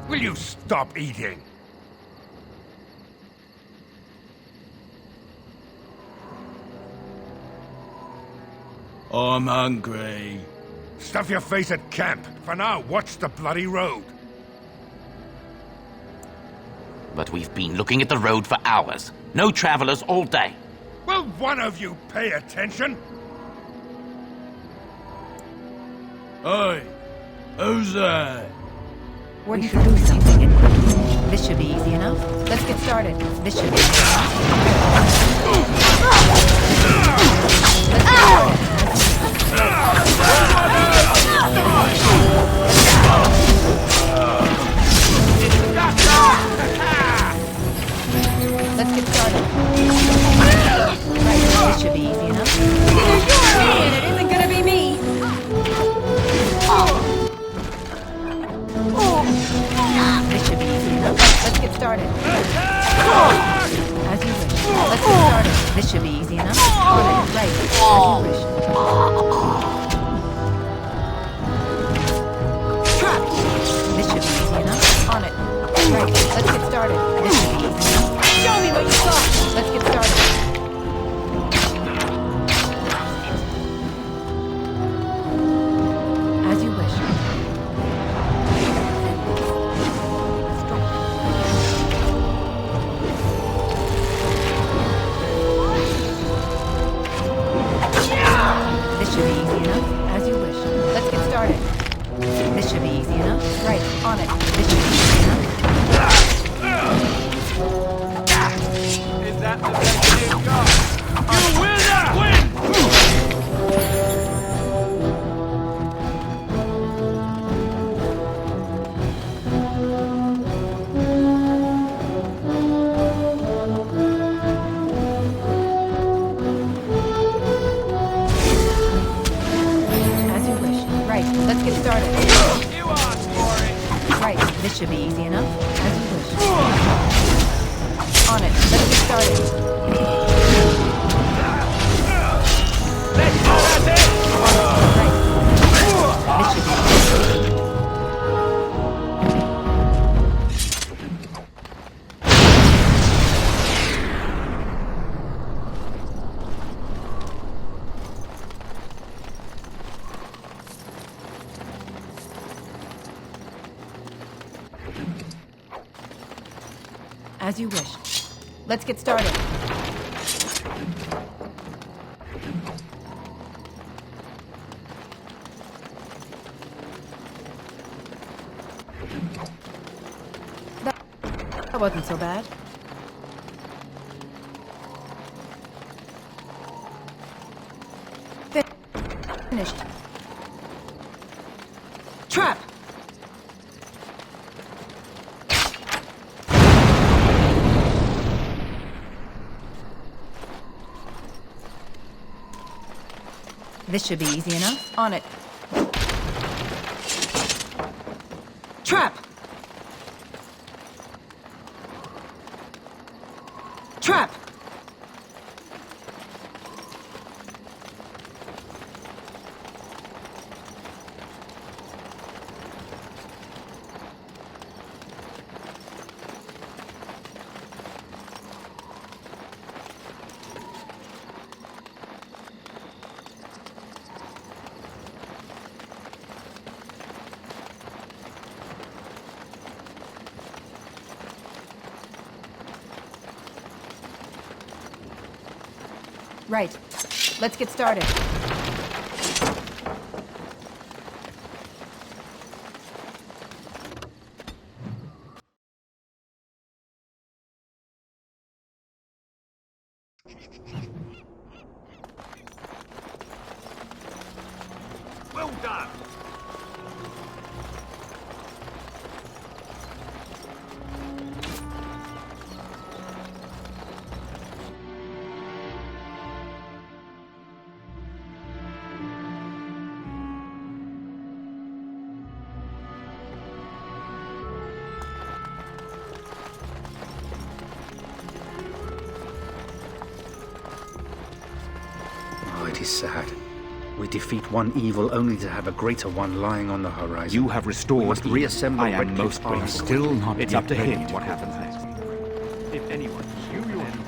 Will you stop eating? I'm hungry. Stuff your face at camp. For now, watch the bloody road. But we've been looking at the road for hours. No travelers all day. Will one of you pay attention? Oi! Who's that? We should do something and quickly. This should be easy enough. Let's get started. This should be easy enough. Let's get started. Right, this should be easy enough. And it isn't gonna be me. This should be easy enough. Let's get started. As you wish. Let's get started. This should be easy enough. On it, right. As you wish. Trapped. This should be easy enough. On it. Right. Let's get started. This should be easy enough. Show me what you got. Let's get started. As you wish. This should be easy enough. As you wish. Let's get started. This should be easy enough. Right. On it. This should be easy enough. Is that the best you've got? You will not win! As you wish. Right. Let's get started. You asked for it! Right. This should be easy enough. As you wish. On it. Let's get started. Let's go at it! Right. This should be easy. As you wish. Let's get started. That wasn't so bad. Finished. Trap! This should be easy enough. On it. Trap! Trap! Right. Let's get started. Well done! Oh, it is sad. We defeat one evil only to have a greater one lying on the horizon. You have restored. We must reassemble I am Red most Cliff's army. grateful. Still not It's yet up to ready him to what go. happens next. If anyone, you yourself.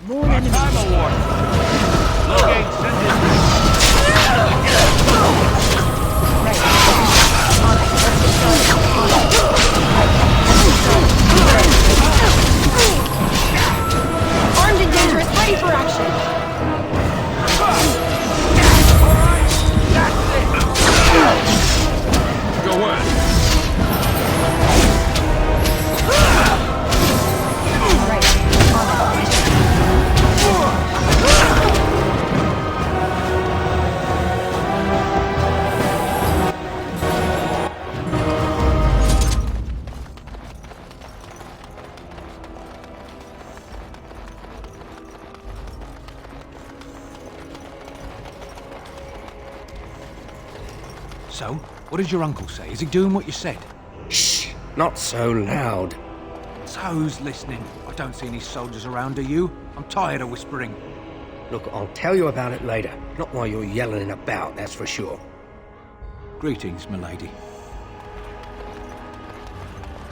More enemies. Time award. Logate, send his Armed and dangerous, ready for action. Go on. So, what did your uncle say? Is he doing what you said? Shh! Not so loud. So who's listening? I don't see any soldiers around, do you? I'm tired of whispering. Look, I'll tell you about it later. Not while you're yelling about, that's for sure. Greetings, milady.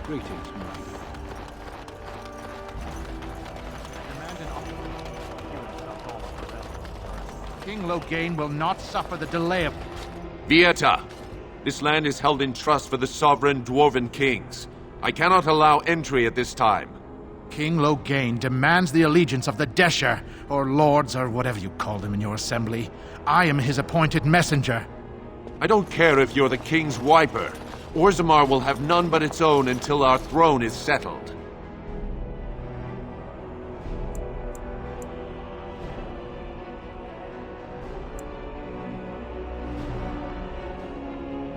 Greetings, milady. King Loghain will not suffer the delay of... Vieta! This land is held in trust for the sovereign dwarven kings. I cannot allow entry at this time. King Loghain demands the allegiance of the Desher, or lords, or whatever you call them in your assembly. I am his appointed messenger. I don't care if you're the king's wiper. Orzammar will have none but its own until our throne is settled.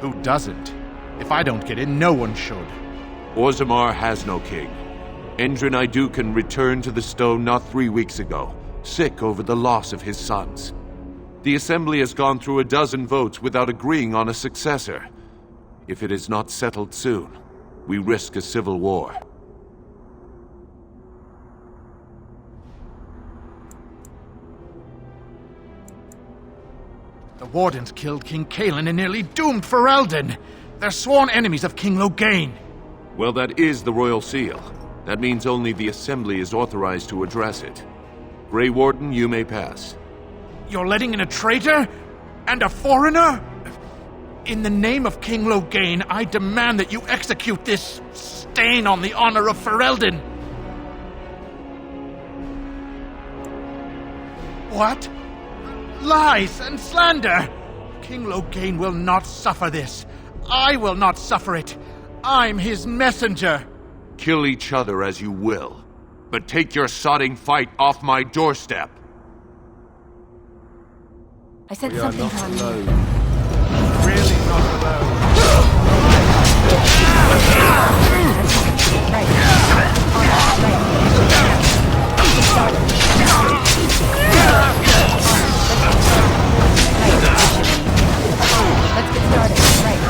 Who doesn't? If I don't get in, no one should. Orzammar has no king. Endrin Idukan returned to the stone not 3 weeks ago, sick over the loss of his sons. The Assembly has gone through a dozen votes without agreeing on a successor. If it is not settled soon, we risk a civil war. The Wardens killed King Cailan and nearly doomed Ferelden. They're sworn enemies of King Loghain. Well, that is the Royal Seal. That means only the Assembly is authorized to address it. Grey Warden, you may pass. You're letting in a traitor? And a foreigner? In the name of King Loghain, I demand that you execute this stain on the honor of Ferelden. What? Lies and slander! King Loghain will not suffer this. I will not suffer it. I'm his messenger. Kill each other as you will, but take your sodding fight off my doorstep. I said We are something not wrong. alone. Really not alone. Let's get started. Right.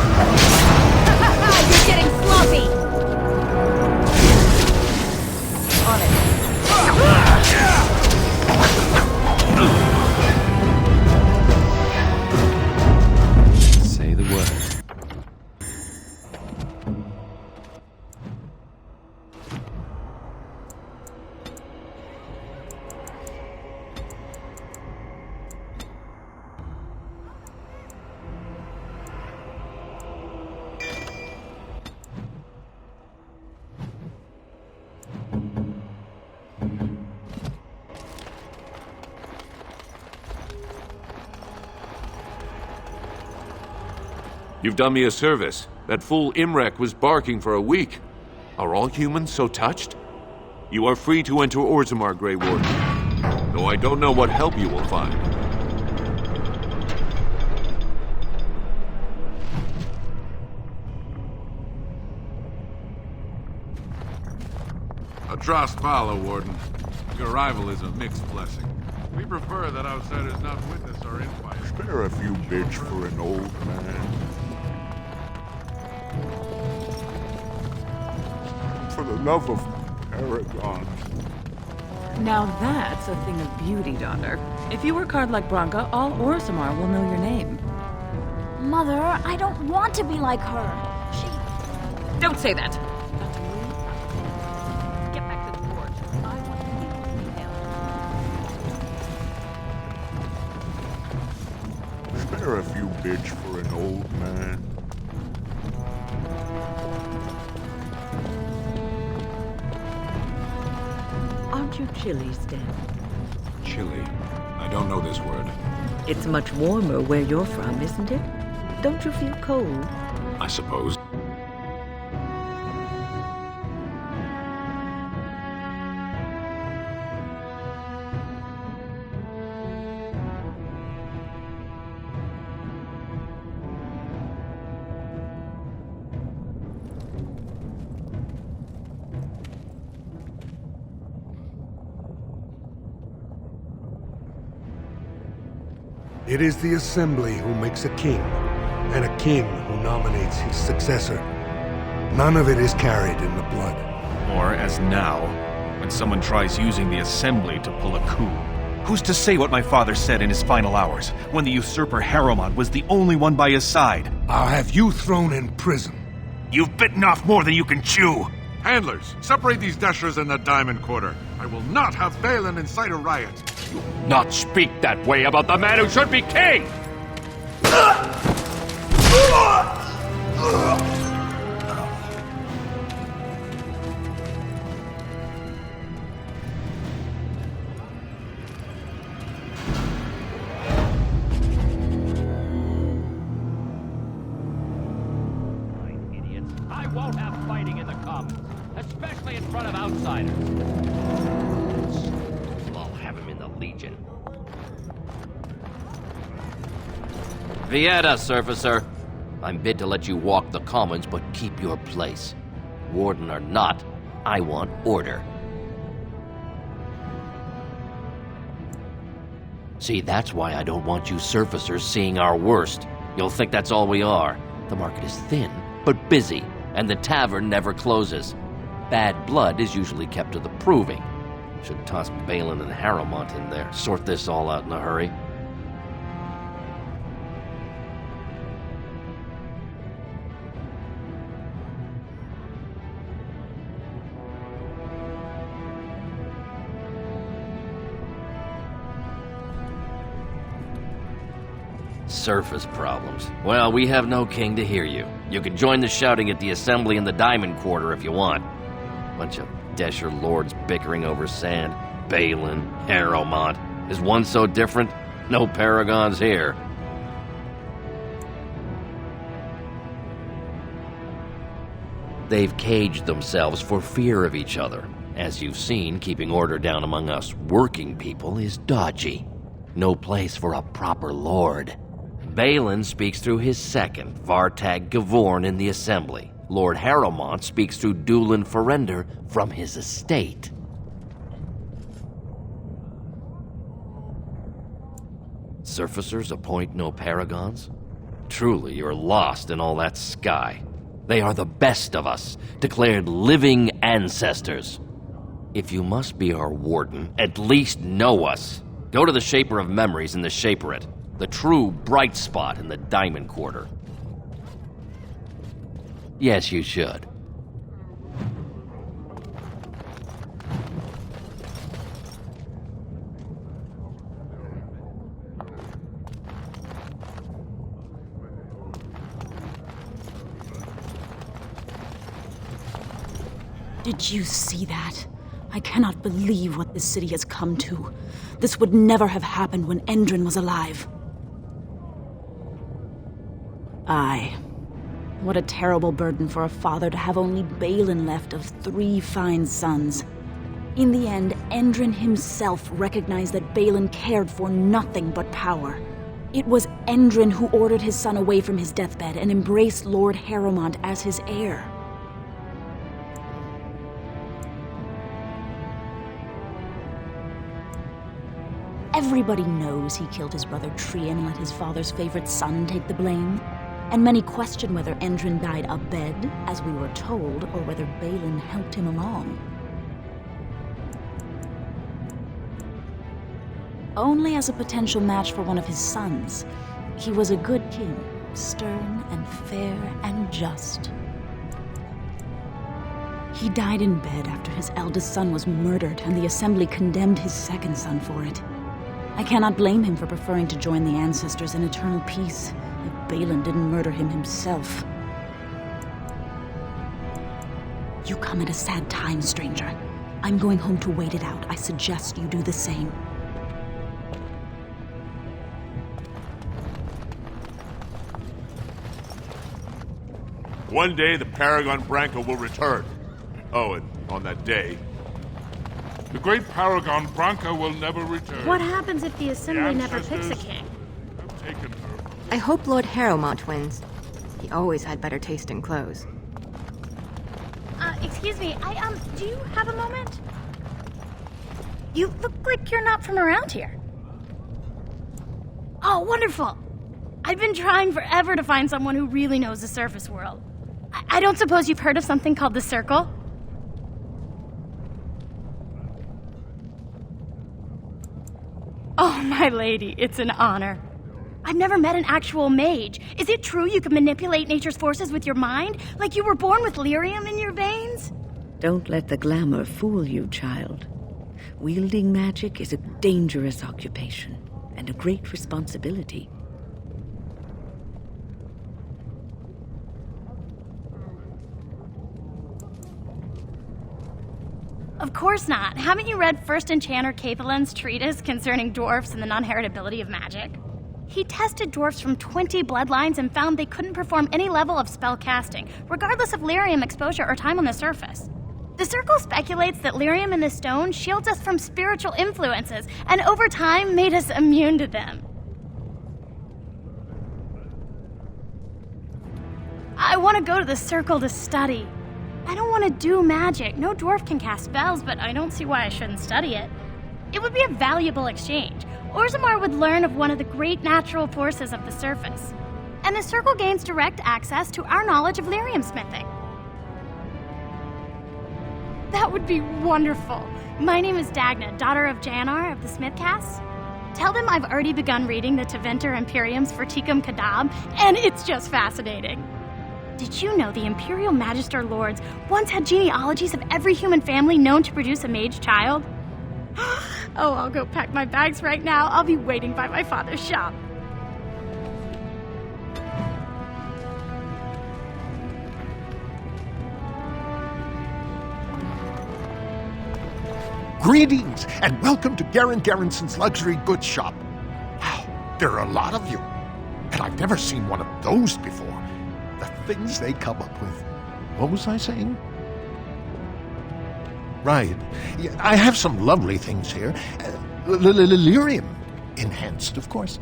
You're getting sloppy! On it. Say the word. You've done me a service. That fool Imrek was barking for a week. Are all humans so touched? You are free to enter Orzammar, Grey Warden. Though I don't know what help you will find. Adrast Vala, Warden. Your arrival is a mixed blessing. We prefer that outsiders not witness our infighting. Spare a few bits for an old man. For the love of Paragon. Now that's a thing of beauty, daughter. If you work hard like Branka, all Orzammar will know your name. Mother, I don't want to be like her. Don't say that! Get back to the forge. I want to bitch for an old man? Aren't you chilly, Stan? Chilly. I don't know this word. It's much warmer where you're from, isn't it? Don't you feel cold? I suppose. It is the Assembly who makes a king, and a king who nominates his successor. None of it is carried in the blood. Or as now, when someone tries using the Assembly to pull a coup. Who's to say what my father said in his final hours, when the usurper Harrowmont was the only one by his side? I'll have you thrown in prison. You've bitten off more than you can chew! Handlers, separate these dashers in the Diamond Quarter. I will not have Balin incite a riot. Not speak that way about the man who should be king! Idiots. I won't have fighting in the Commons, especially in front of outsiders. I'll have him in the Legion. Vieta, Surfacer. I'm bid to let you walk the Commons, but keep your place. Warden or not, I want order. See, that's why I don't want you Surfacers seeing our worst. You'll think that's all we are. The market is thin, but busy, and the tavern never closes. Bad blood is usually kept to the proving. Should toss Balin and Harrowmont in there, sort this all out in a hurry. Surface problems. Well, we have no king to hear you. You can join the shouting at the Assembly in the Diamond Quarter if you want. Bunch of Desher lords bickering over sand. Balin, Harrowmont. Is one so different? No paragons here. They've caged themselves for fear of each other. As you've seen, keeping order down among us working people is dodgy. No place for a proper lord. Balin speaks through his second, Vartag Gavorn, in the Assembly. Lord Harrowmont speaks through Dulin Ferender from his estate. Surfacers appoint no paragons? Truly, you're lost in all that sky. They are the best of us, declared living ancestors. If you must be our warden, at least know us. Go to the Shaper of Memories in the Shaperate, the true bright spot in the Diamond Quarter. Yes, you should. Did you see that? I cannot believe what this city has come to. This would never have happened when Endrin was alive. Aye. What a terrible burden for a father to have only Balin left of 3 fine sons. In the end, Endrin himself recognized that Balin cared for nothing but power. It was Endrin who ordered his son away from his deathbed and embraced Lord Harrowmont as his heir. Everybody knows he killed his brother Trian and let his father's favorite son take the blame. And many question whether Endrin died abed, as we were told, or whether Balin helped him along. Only as a potential match for one of his sons. He was a good king, stern and fair and just. He died in bed after his eldest son was murdered, and the Assembly condemned his second son for it. I cannot blame him for preferring to join the ancestors in eternal peace, if Balin didn't murder him himself. You come at a sad time, stranger. I'm going home to wait it out. I suggest you do the same. One day, the Paragon Branca will return. Oh, and on that day... The great Paragon Branca will never return. What happens if the Assembly never picks a king? I hope Lord Harrowmont wins. He always had better taste in clothes. Excuse me, do you have a moment? You look like you're not from around here. Oh, wonderful! I've been trying forever to find someone who really knows the surface world. I don't suppose you've heard of something called the Circle? Oh, my lady, it's an honor. I've never met an actual mage. Is it true you can manipulate nature's forces with your mind? Like you were born with lyrium in your veins? Don't let the glamour fool you, child. Wielding magic is a dangerous occupation and a great responsibility. Of course not. Haven't you read First Enchanter Cathalin's treatise concerning dwarfs and the non-heritability of magic? He tested dwarfs from 20 bloodlines and found they couldn't perform any level of spell casting, regardless of lyrium exposure or time on the surface. The Circle speculates that lyrium in the stone shields us from spiritual influences, and over time made us immune to them. I want to go to the Circle to study. I don't want to do magic. No dwarf can cast spells, but I don't see why I shouldn't study it. It would be a valuable exchange. Orzammar would learn of one of the great natural forces of the surface. And the Circle gains direct access to our knowledge of lyrium smithing. That would be wonderful. My name is Dagna, daughter of Janar of the Smithcasts. Tell them I've already begun reading the Tevinter Imperiums for Tikum Kadab, and it's just fascinating. Did you know the Imperial Magister Lords once had genealogies of every human family known to produce a mage child? Oh, I'll go pack my bags right now. I'll be waiting by my father's shop. Greetings, and welcome to Garen Garrison's Luxury Goods Shop. Wow, there are a lot of you. And I've never seen one of those before. The things they come up with. What was I saying? Right. Yeah, I have some lovely things here. Lyrium enhanced, of course.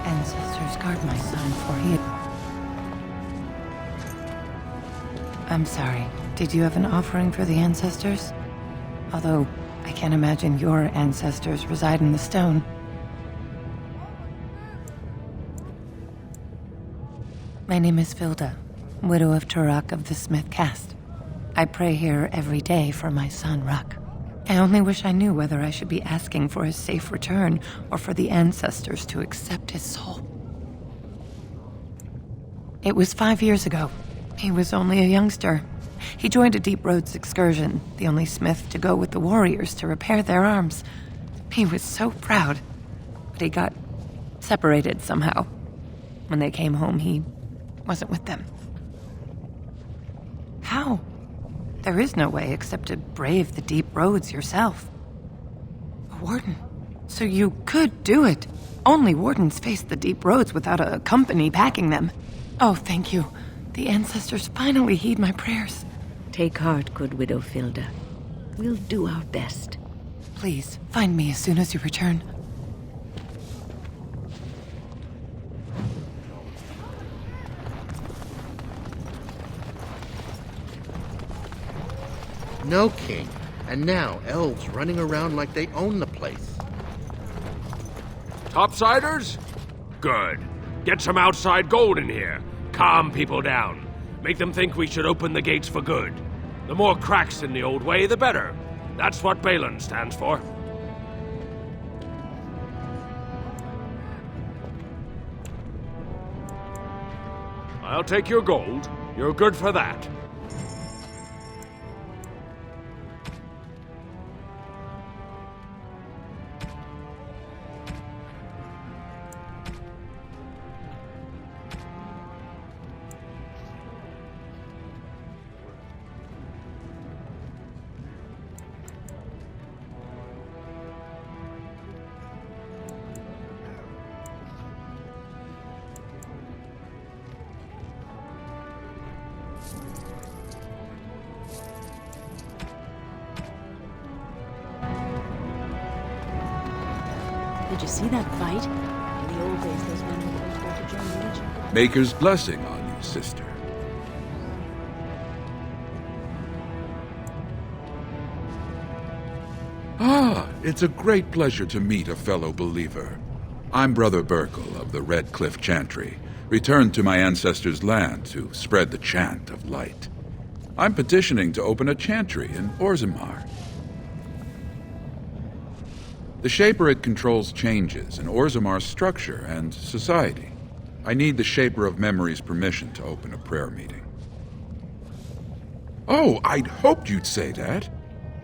Ancestors, guard my son, for he... I'm sorry. Did you have an offering for the ancestors? Although, I can't imagine your ancestors reside in the stone. My name is Vilda, widow of Turok of the Smith caste. I pray here every day for my son, Ruck. I only wish I knew whether I should be asking for his safe return or for the ancestors to accept his soul. It was 5 years ago. He was only a youngster. He joined a Deep Roads excursion, the only smith to go with the warriors to repair their arms. He was so proud, but he got separated somehow. When they came home, he wasn't with them. How? There is no way except to brave the Deep Roads yourself. A warden. So you could do it. Only wardens face the Deep Roads without a company backing them. Oh, thank you. The ancestors finally heed my prayers. Take heart, good widow Vilda. We'll do our best. Please, find me as soon as you return. No king. And now elves running around like they own the place. Topsiders? Good. Get some outside gold in here. Calm people down. Make them think we should open the gates for good. The more cracks in the old way, the better. That's what Balin stands for. I'll take your gold. You're good for that. Did you see that fight? In the old days, those men would always go to join the Legion. Maker's blessing on you, sister. Ah, it's a great pleasure to meet a fellow believer. I'm Brother Burkle of the Red Cliff Chantry, returned to my ancestors' land to spread the chant of light. I'm petitioning to open a chantry in Orzammar. The Shaper controls changes in Orzammar's structure and society. I need the Shaper of Memory's permission to open a prayer meeting. Oh, I'd hoped you'd say that.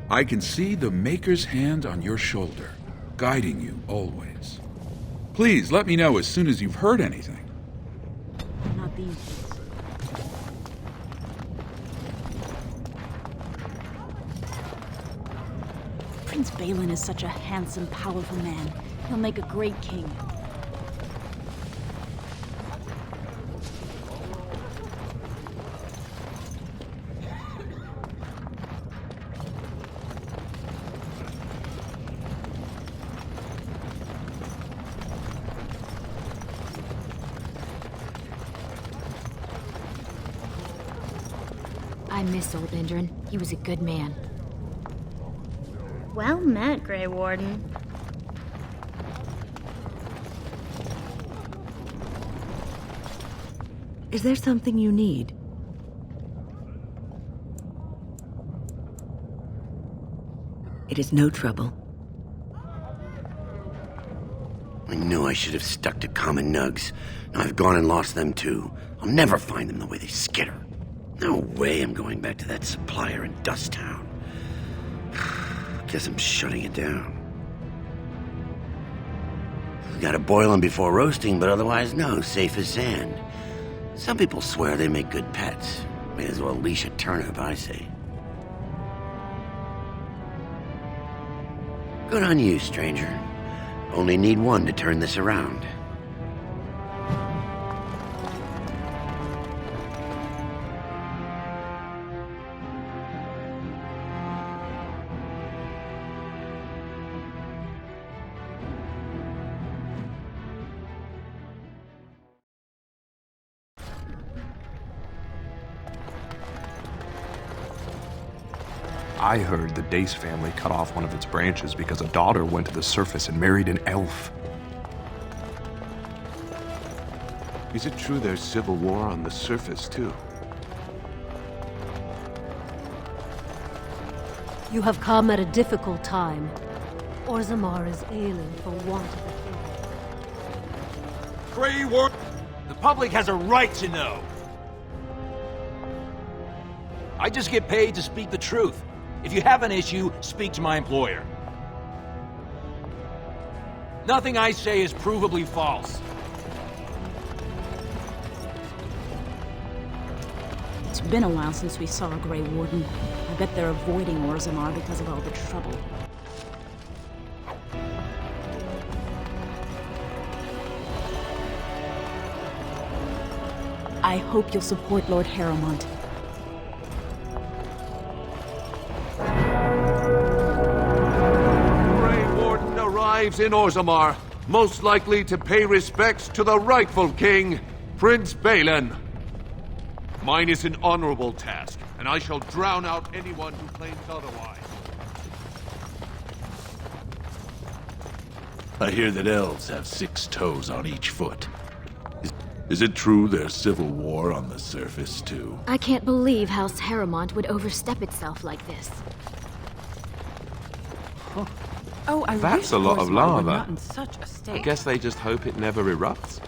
I can see the Maker's hand on your shoulder, guiding you always. Please let me know as soon as you've heard anything. Not these days. Prince Balin is such a handsome, powerful man. He'll make a great king. I miss old Indran. He was a good man. Well met, Grey Warden. Is there something you need? It is no trouble. I knew I should have stuck to common nugs. Now I've gone and lost them too. I'll never find them the way they skitter. No way I'm going back to that supplier in Dust Town. Guess I'm shutting it down. Gotta boil them before roasting, but otherwise no, safe as sand. Some people swear they make good pets. May as well leash a turnip, I say. Good on you, stranger. Only need one to turn this around. I heard the Dace family cut off one of its branches because a daughter went to the surface and married an elf. Is it true there's civil war on the surface, too? You have come at a difficult time. Orzammar is ailing for want of a king. Grey Warden! The public has a right to know. I just get paid to speak the truth. If you have an issue, speak to my employer. Nothing I say is provably false. It's been a while since we saw a Grey Warden. I bet they're avoiding Orzammar because of all the trouble. I hope you'll support Lord Harrowmont. Grey Warden arrives in Orzammar, most likely to pay respects to the rightful king, Prince Balin. Mine is an honorable task, and I shall drown out anyone who claims otherwise. I hear that elves have 6 toes on each foot. Is it true there's civil war on the surface, too? I can't believe House Harrowmont would overstep itself like this. Oh, I That's wish a lot of Orzammar were lava. not in such a state. I guess they just hope it never erupts.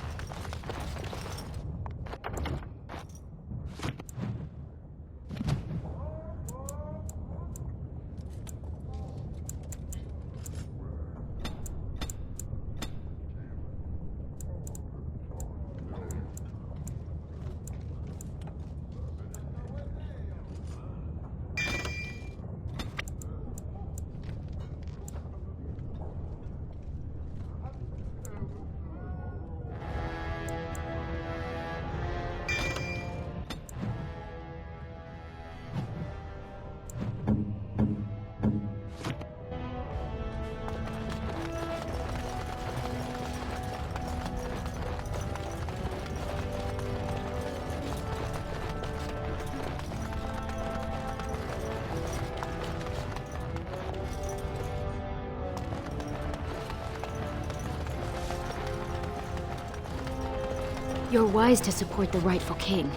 You're wise to support the rightful king.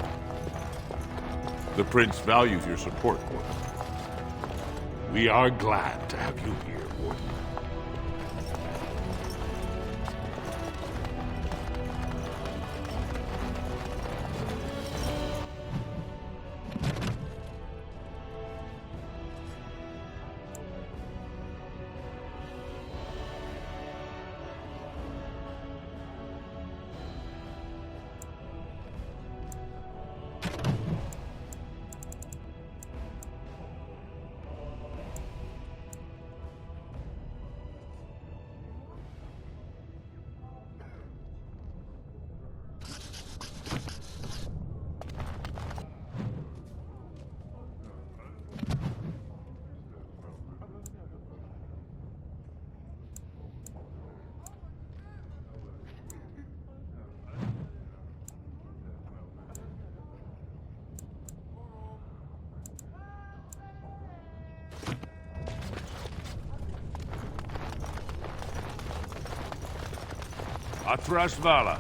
The prince values your support, Warden. We are glad to have you here, Warden. Atrasvala.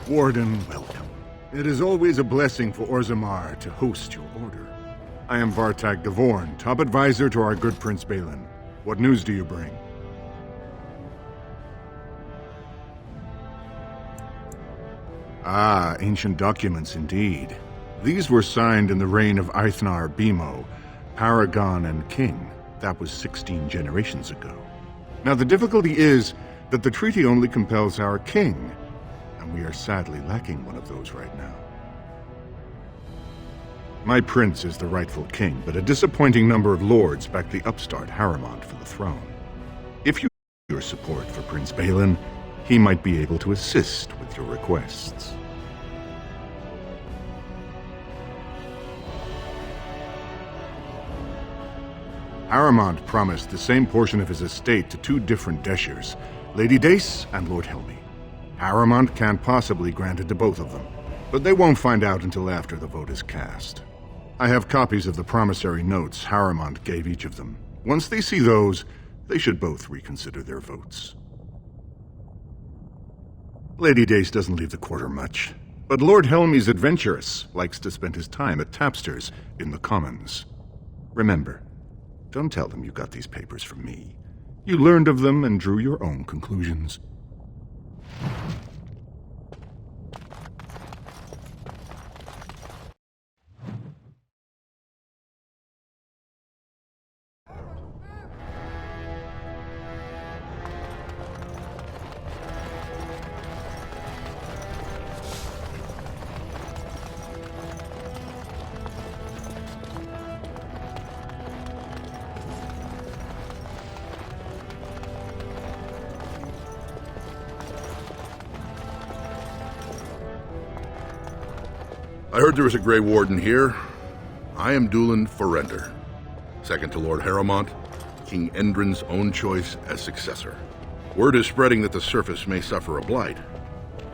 Warden, welcome. It is always a blessing for Orzammar to host your order. I am Vartag Devorn, top advisor to our good Prince Balin. What news do you bring? Ah, ancient documents indeed. These were signed in the reign of Eithnar Bimo, Paragon and King. That was 16 generations ago. Now the difficulty is that the treaty only compels our king, and we are sadly lacking one of those right now. My prince is the rightful king, but a disappointing number of lords back the upstart Harrowmont for the throne. If you have your support for Prince Balin, he might be able to assist with your requests. Harrowmont promised the same portion of his estate to 2 different Deshers, Lady Dace and Lord Helmy. Harrowmont can't possibly grant it to both of them, but they won't find out until after the vote is cast. I have copies of the promissory notes Harrowmont gave each of them. Once they see those, they should both reconsider their votes. Lady Dace doesn't leave the quarter much, but Lord Helmy's adventurous, likes to spend his time at tapsters in the Commons. Remember, don't tell them you got these papers from me. You learned of them and drew your own conclusions. I heard there was a Grey Warden here. I am Doolan Forrender, second to Lord Harrowmont, King Endrin's own choice as successor. Word is spreading that the surface may suffer a blight.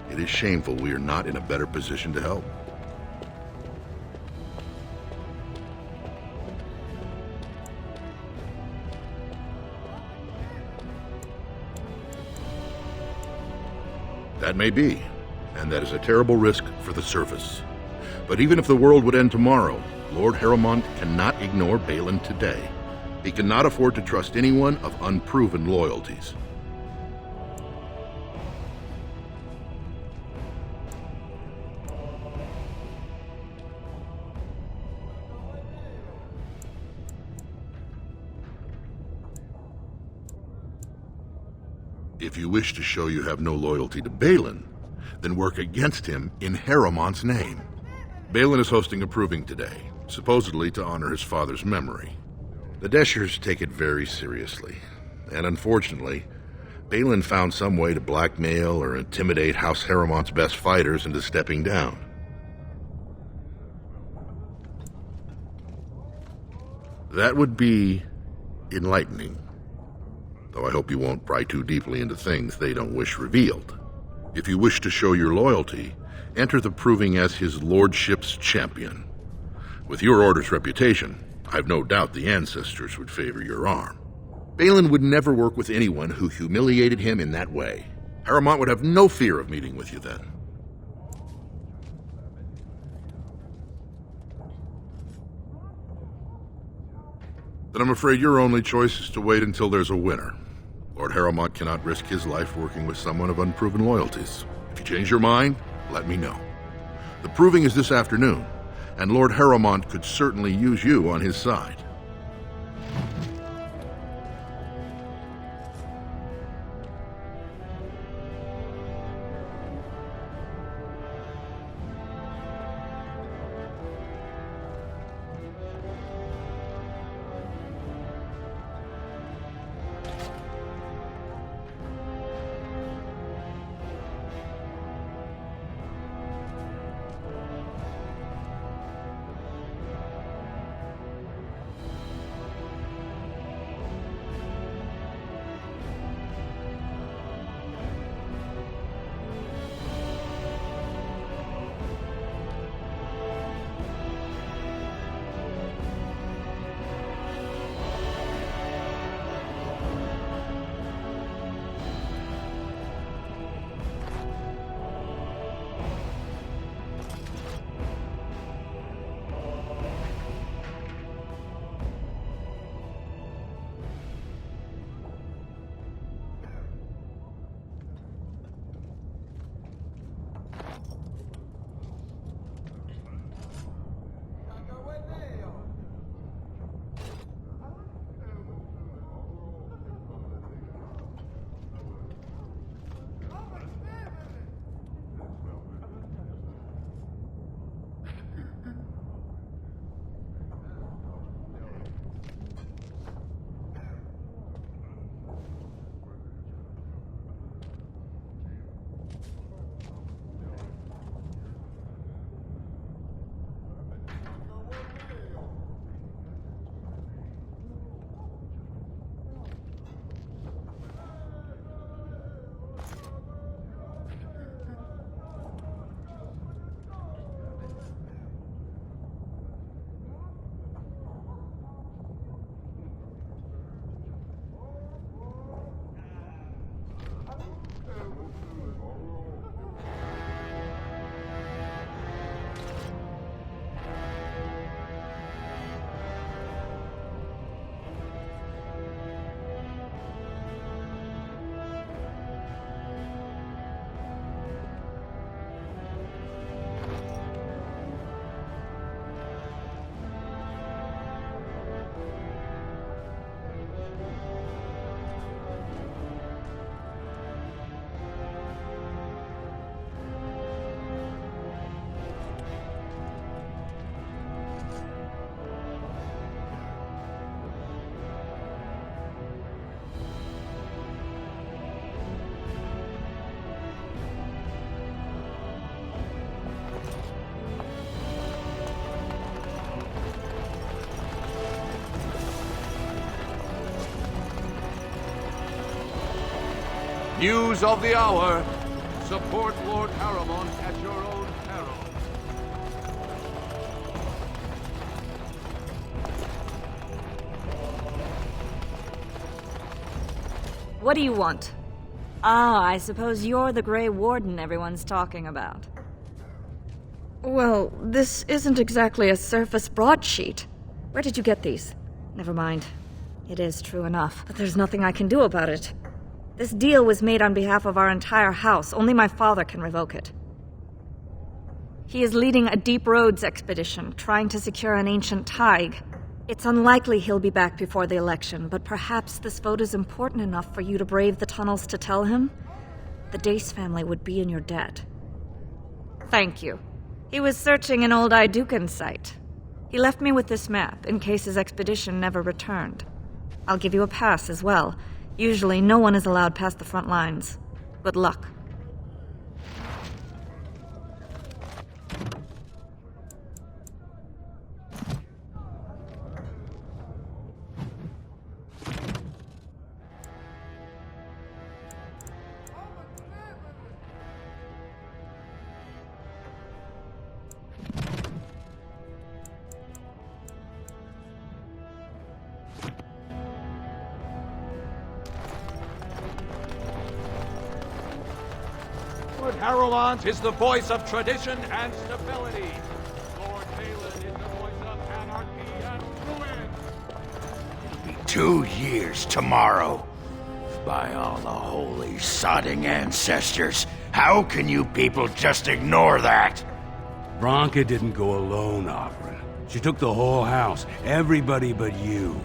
It is shameful we are not in a better position to help. That may be, and that is a terrible risk for the surface. But even if the world would end tomorrow, Lord Harrowmont cannot ignore Balin today. He cannot afford to trust anyone of unproven loyalties. If you wish to show you have no loyalty to Balin, then work against him in Harrowmont's name. Balin is hosting a proving today, supposedly to honor his father's memory. The Deshers take it very seriously, and unfortunately, Balin found some way to blackmail or intimidate House Harrowmont's best fighters into stepping down. That would be enlightening, though I hope you won't pry too deeply into things they don't wish revealed. If you wish to show your loyalty, enter the proving as his lordship's champion. With your order's reputation, I've no doubt the ancestors would favor your arm. Balin would never work with anyone who humiliated him in that way. Harrowmont would have no fear of meeting with you then. Then I'm afraid your only choice is to wait until there's a winner. Lord Harrowmont cannot risk his life working with someone of unproven loyalties. If you change your mind, let me know. The proving is this afternoon, and Lord Harrowmont could certainly use you on his side. News of the hour. Support Lord Harrowmont at your own peril. What do you want? Ah, I suppose you're the Grey Warden everyone's talking about. Well, this isn't exactly a surface broadsheet. Where did you get these? Never mind. It is true enough, but there's nothing I can do about it. This deal was made on behalf of our entire house. Only my father can revoke it. He is leading a Deep Roads expedition, trying to secure an ancient thaig. It's unlikely he'll be back before the election, but perhaps this vote is important enough for you to brave the tunnels to tell him? The Dace family would be in your debt. Thank you. He was searching an old Idukan site. He left me with this map, in case his expedition never returned. I'll give you a pass as well. Usually, no one is allowed past the front lines. Good luck. Lord Harrowmont is the voice of tradition and stability. Lord Balin is the voice of anarchy and ruin. It'll be 2 years tomorrow. By all the holy sodding ancestors, how can you people just ignore that? Branka didn't go alone, Oberyn. She took the whole house, everybody but you.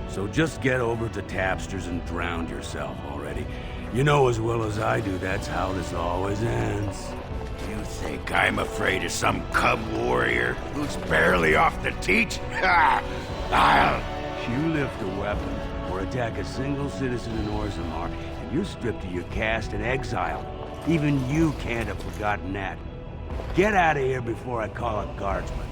So just get over to Tapster's and drown yourself already. You know as well as I do that's how this always ends. You think I'm afraid of some cub warrior who's barely off the teat? Ha! You lift a weapon or attack a single citizen in Orzammar, and you're stripped of your caste and exiled. Even you can't have forgotten that. Get out of here before I call a guardsman.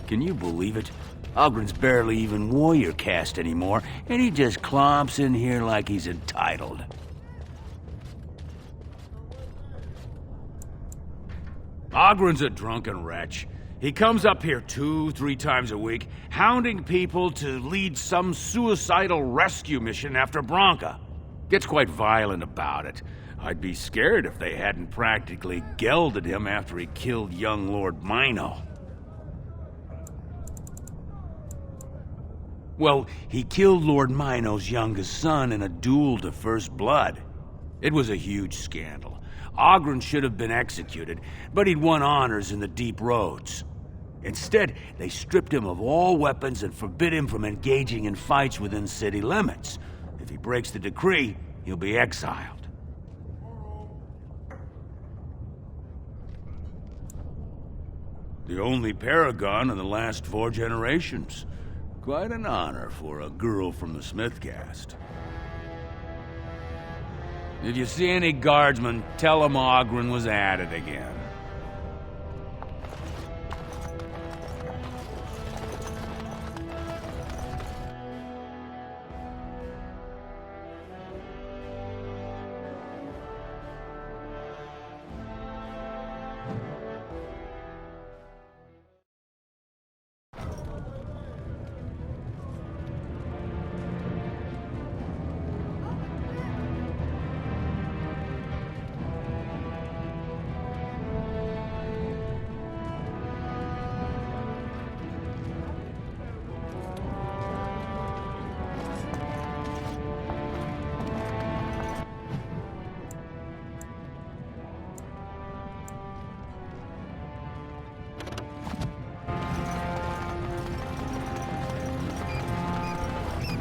Can you believe it? Ogren's barely even warrior caste anymore, and he just clomps in here like he's entitled. Ogren's a drunken wretch. He comes up here 2-3 times a week, hounding people to lead some suicidal rescue mission after Branka. Gets quite violent about it. I'd be scared if they hadn't practically gelded him after he killed young Lord Mino. Well, he killed Lord Mino's youngest son in a duel to first blood. It was a huge scandal. Ogren should have been executed, but he'd won honors in the Deep Roads. Instead, they stripped him of all weapons and forbid him from engaging in fights within city limits. If he breaks the decree, he'll be exiled. The only paragon in the last 4 generations. Quite an honor for a girl from the Smith caste. If you see any guardsmen, tell them Ogren was at it again.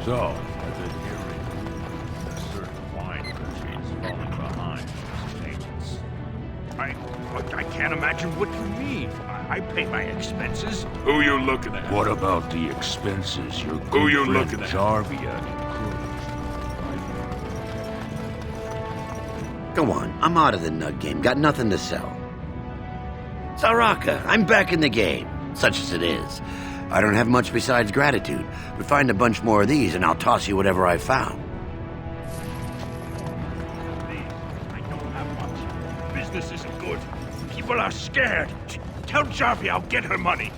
So, I've been hearing a certain wine purchase falling behind those agents. I can't imagine what you mean. I pay my expenses. Who you looking at? What about the expenses your good Who you friend looking at? Jarvia incurred? Go on, I'm out of the nug game. Got nothing to sell. Saraka, I'm back in the game, such as it is. I don't have much besides gratitude, but find a bunch more of these and I'll toss you whatever I found. I don't have much. Business isn't good. People are scared. Tell Jarvie I'll get her money.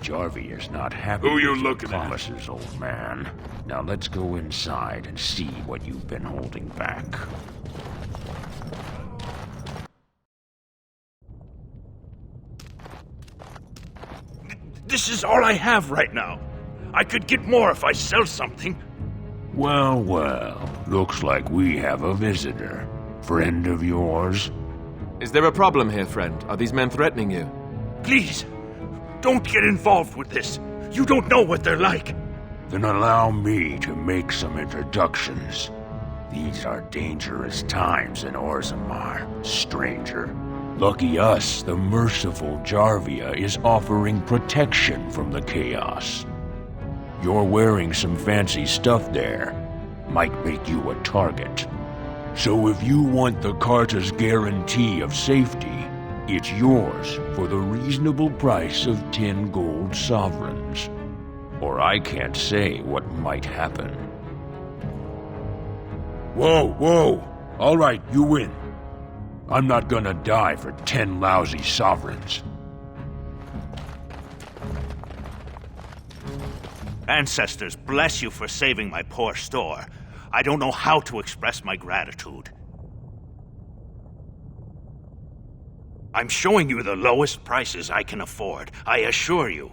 Jarvie is not happy. Who you with your looking at? promises, old man. Now let's go inside and see what you've been holding back. This is all I have right now. I could get more if I sell something. Well, well. Looks like we have a visitor. Friend of yours? Is there a problem here, friend? Are these men threatening you? Please, don't get involved with this. You don't know what they're like. Then allow me to make some introductions. These are dangerous times in Orzammar, stranger. Lucky us, the merciful Jarvia is offering protection from the chaos. You're wearing some fancy stuff there. Might make you a target. So if you want the Carta's guarantee of safety, it's yours for the reasonable price of 10 gold sovereigns. Or I can't say what might happen. Whoa, whoa! All right, you win. I'm not gonna die for 10 lousy sovereigns. Ancestors, bless you for saving my poor store. I don't know how to express my gratitude. I'm showing you the lowest prices I can afford, I assure you.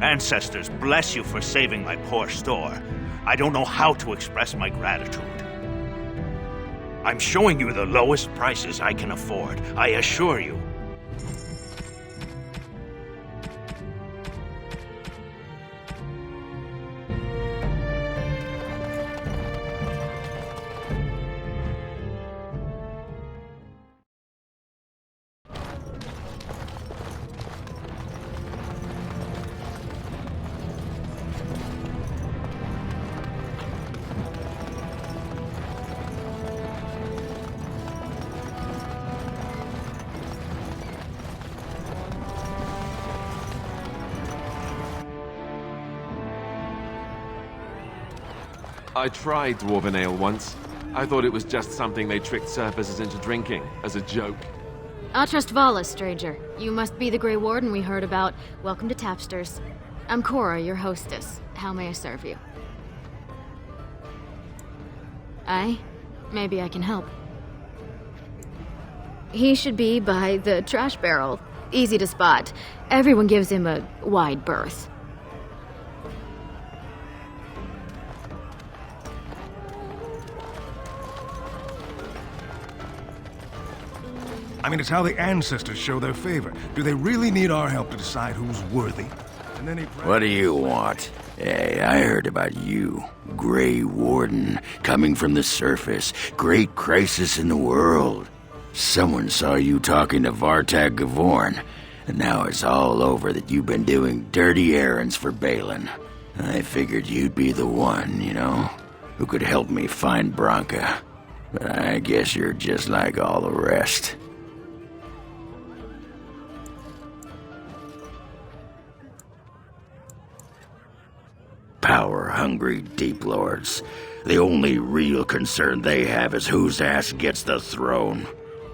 Ancestors, bless you for saving my poor store. I don't know how to express my gratitude. I'm showing you the lowest prices I can afford, I assure you. I tried Dwarven Ale once. I thought it was just something they tricked surfacers into drinking, as a joke. I'll trust Vala, stranger. You must be the Grey Warden we heard about. Welcome to Tapsters. I'm Cora, your hostess. How may I serve you? Aye? Maybe I can help. He should be by the trash barrel. Easy to spot. Everyone gives him a wide berth. I mean, it's how the ancestors show their favor. Do they really need our help to decide who's worthy? And then What do you want? Hey, I heard about you. Grey Warden, coming from the surface. Great crisis in the world. Someone saw you talking to Vartag Gavorn, and now it's all over that you've been doing dirty errands for Balin. I figured you'd be the one, who could help me find Branka. But I guess you're just like all the rest. Power-hungry Deep Lords. The only real concern they have is whose ass gets the throne.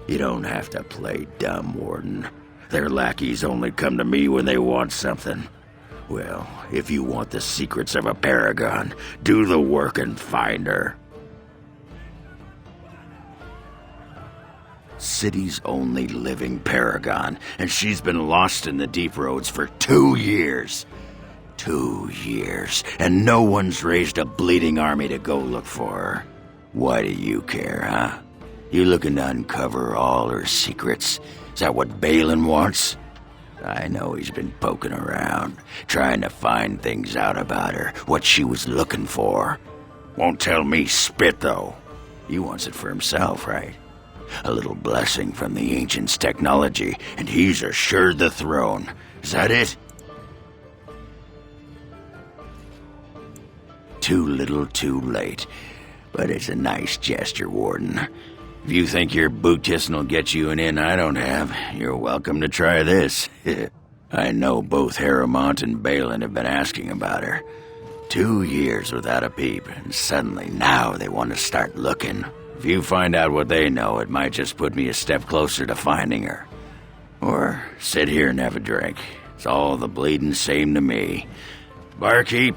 You don't have to play dumb, Warden. Their lackeys only come to me when they want something. Well, if you want the secrets of a paragon, do the work and find her. City's only living paragon, and she's been lost in the deep roads for 2 years. 2 years, and no one's raised a bleeding army to go look for her. Why do you care, huh? You looking to uncover all her secrets? Is that what Balin wants? I know he's been poking around, trying to find things out about her, what she was looking for. Won't tell me spit, though. He wants it for himself, right? A little blessing from the Ancients' technology, and he's assured the throne. Is that it? Too little, too late. But it's a nice gesture, Warden. If you think your boot kissing will get you an in I don't have, you're welcome to try this. I know both Harrowmont and Balin have been asking about her. 2 years without a peep, and suddenly now they want to start looking. If you find out what they know, it might just put me a step closer to finding her. Or sit here and have a drink. It's all the bleeding same to me. Barkeep?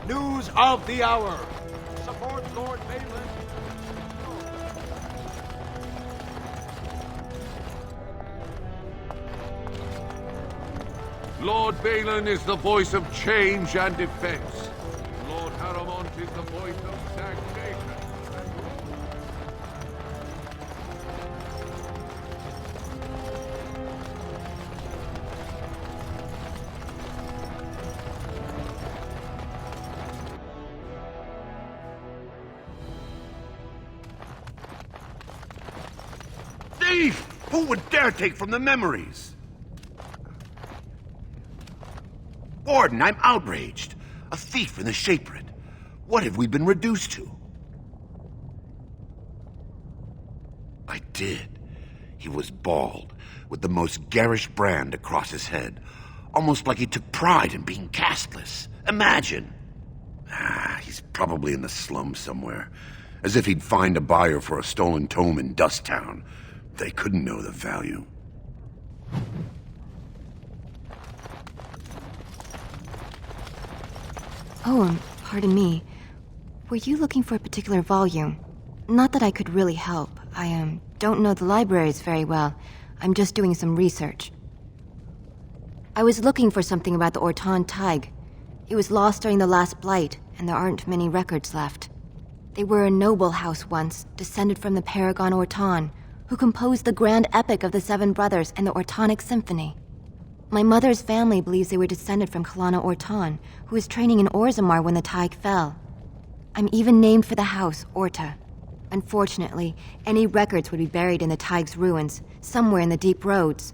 News of the hour. Support Lord Balin. Lord Balin is the voice of change and defense. Lord Harrowmont is the voice of stagnation. Thief! Who would dare take from the memories? Warden, I'm outraged. A thief in the Shapered. What have we been reduced to? I did. He was bald, with the most garish brand across his head. Almost like he took pride in being castless. Imagine. He's probably in the slums somewhere. As if he'd find a buyer for a stolen tome in Dust Town. They couldn't know the value. Oh, pardon me. Were you looking for a particular volume? Not that I could really help. I, don't know the libraries very well. I'm just doing some research. I was looking for something about the Orton Tig. It was lost during the last Blight, and there aren't many records left. They were a noble house once, descended from the Paragon Orton. who composed the grand epic of the Seven Brothers and the Ortonic Symphony. My mother's family believes they were descended from Kalana Orton, who was training in Orzammar when the Tig fell. I'm even named for the house, Orta. Unfortunately, any records would be buried in the Tig's ruins, somewhere in the deep roads.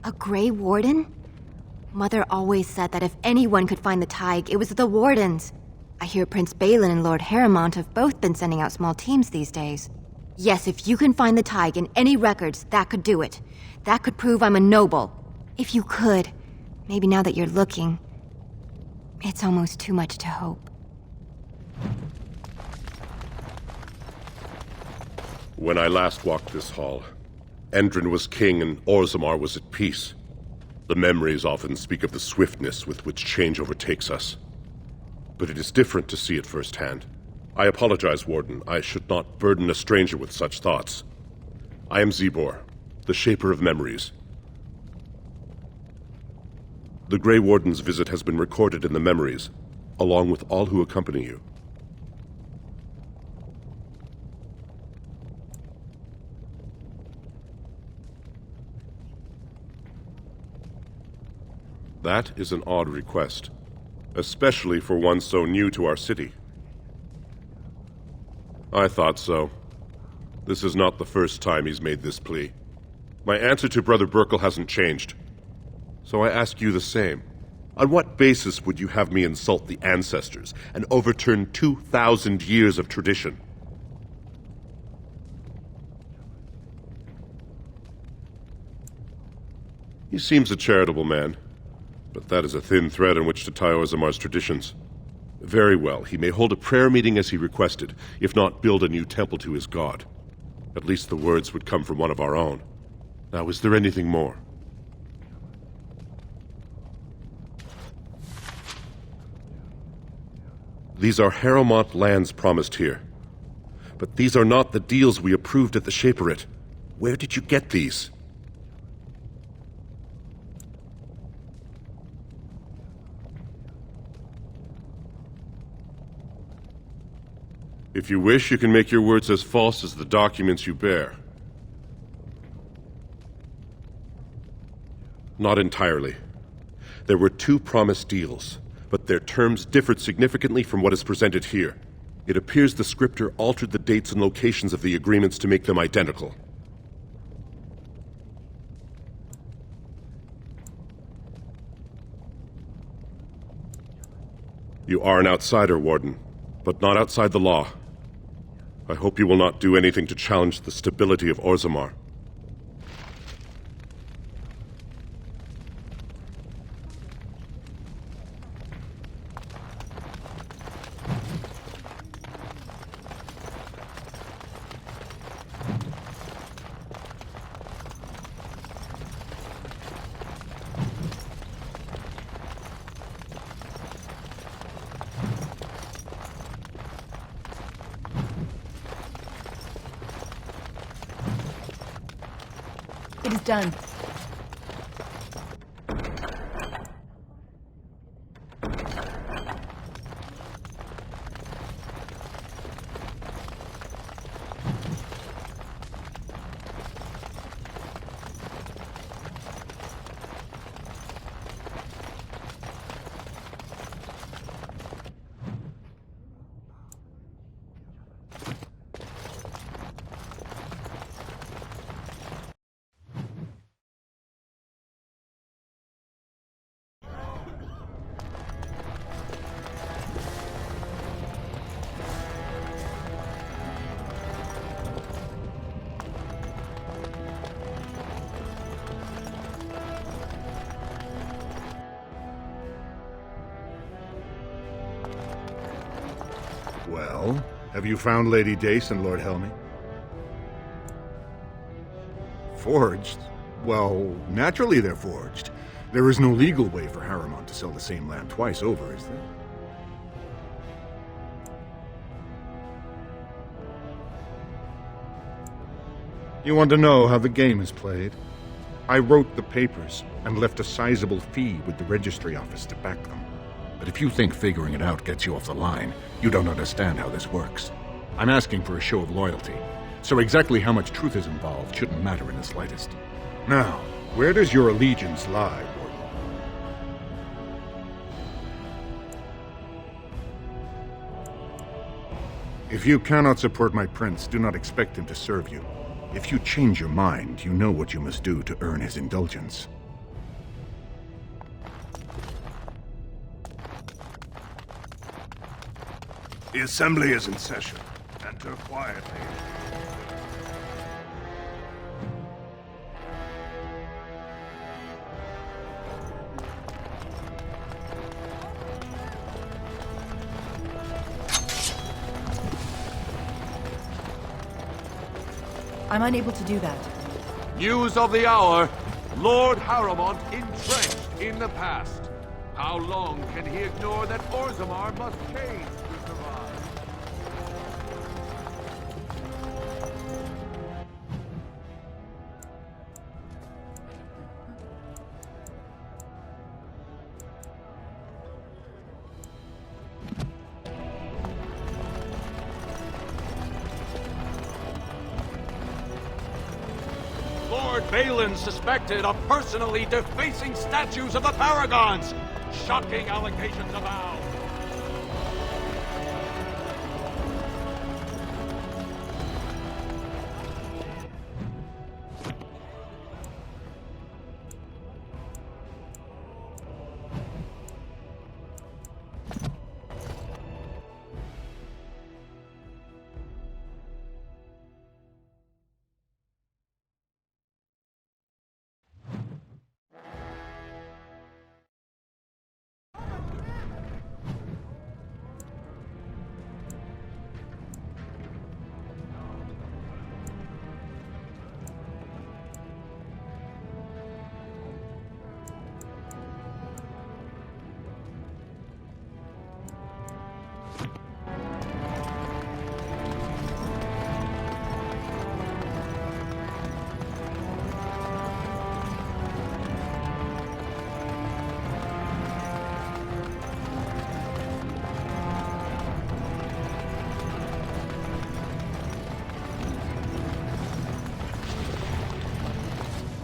A Grey Warden? Mother always said that if anyone could find the Tig, it was the Wardens. I hear Prince Balin and Lord Harrimont have both been sending out small teams these days. Yes, if you can find the Tig in any records, that could do it. That could prove I'm a noble. If you could. Maybe now that you're looking. It's almost too much to hope. When I last walked this hall, Endrin was king and Orzammar was at peace. The memories often speak of the swiftness with which change overtakes us. But it is different to see it firsthand. I apologize, Warden. I should not burden a stranger with such thoughts. I am Zebor, the Shaper of Memories. The Grey Warden's visit has been recorded in the memories, along with all who accompany you. That is an odd request, especially for one so new to our city. I thought so. This is not the first time he's made this plea. My answer to Brother Burkle hasn't changed. So I ask you the same. On what basis would you have me insult the ancestors and overturn 2,000 years of tradition? He seems a charitable man, but that is a thin thread on which to tie Orzammar's traditions. Very well, he may hold a prayer meeting as he requested, if not build a new temple to his god. At least the words would come from one of our own. Now, is there anything more? These are Harrowmont lands promised here. But these are not the deals we approved at the Shaperate. Where did you get these? If you wish, you can make your words as false as the documents you bear. Not entirely. There were 2 promised deals, but their terms differed significantly from what is presented here. It appears the scripter altered the dates and locations of the agreements to make them identical. You are an outsider, Warden, but not outside the law. I hope you will not do anything to challenge the stability of Orzammar. It is done. Well, have you found Lady Dace and Lord Helmy? Forged? Well, naturally they're forged. There is no legal way for Harrimont to sell the same land twice over, is there? You want to know how the game is played? I wrote the papers and left a sizable fee with the registry office to back them. But if you think figuring it out gets you off the line, you don't understand how this works. I'm asking for a show of loyalty. so exactly how much truth is involved shouldn't matter in the slightest. Now, where does your allegiance lie, Warden? If you cannot support my prince, do not expect him to serve you. If you change your mind, you know what you must do to earn his indulgence. The assembly is in session. Enter quietly. I'm unable to do that. News of the hour. Lord Harrowmont entrenched in the past. How long can he ignore that Orzammar must change to survive? Lord Balin suspected of personally defacing statues of the Paragons. Shocking allegations abound.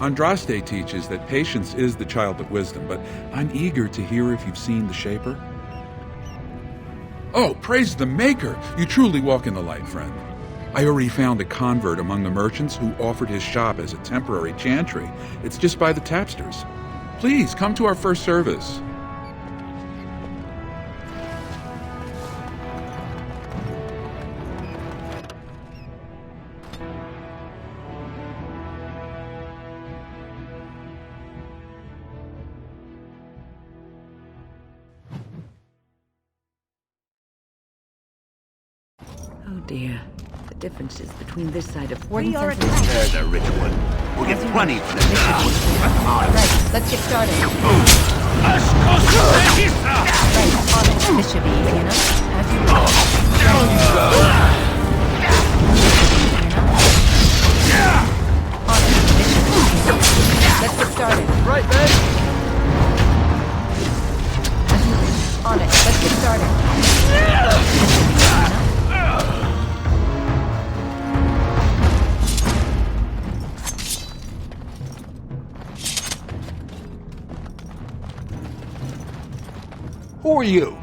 Andraste teaches that patience is the child of wisdom, but I'm eager to hear if you've seen the Shaper. Oh, praise the Maker! You truly walk in the light, friend. I already found a convert among the merchants who offered his shop as a temporary chantry. It's just by the tapsters. Please, come to our first service. Oh dear. The differences between this side of We are attacked. There's a rich one. We'll get plenty for this now. Right, let's get started. Right, on it. This should be easy enough. As you will. On it. This should be easy enough. Let's get started. Right, man. As you wish. On it. Let's get started. This should be easy enough. Who are you?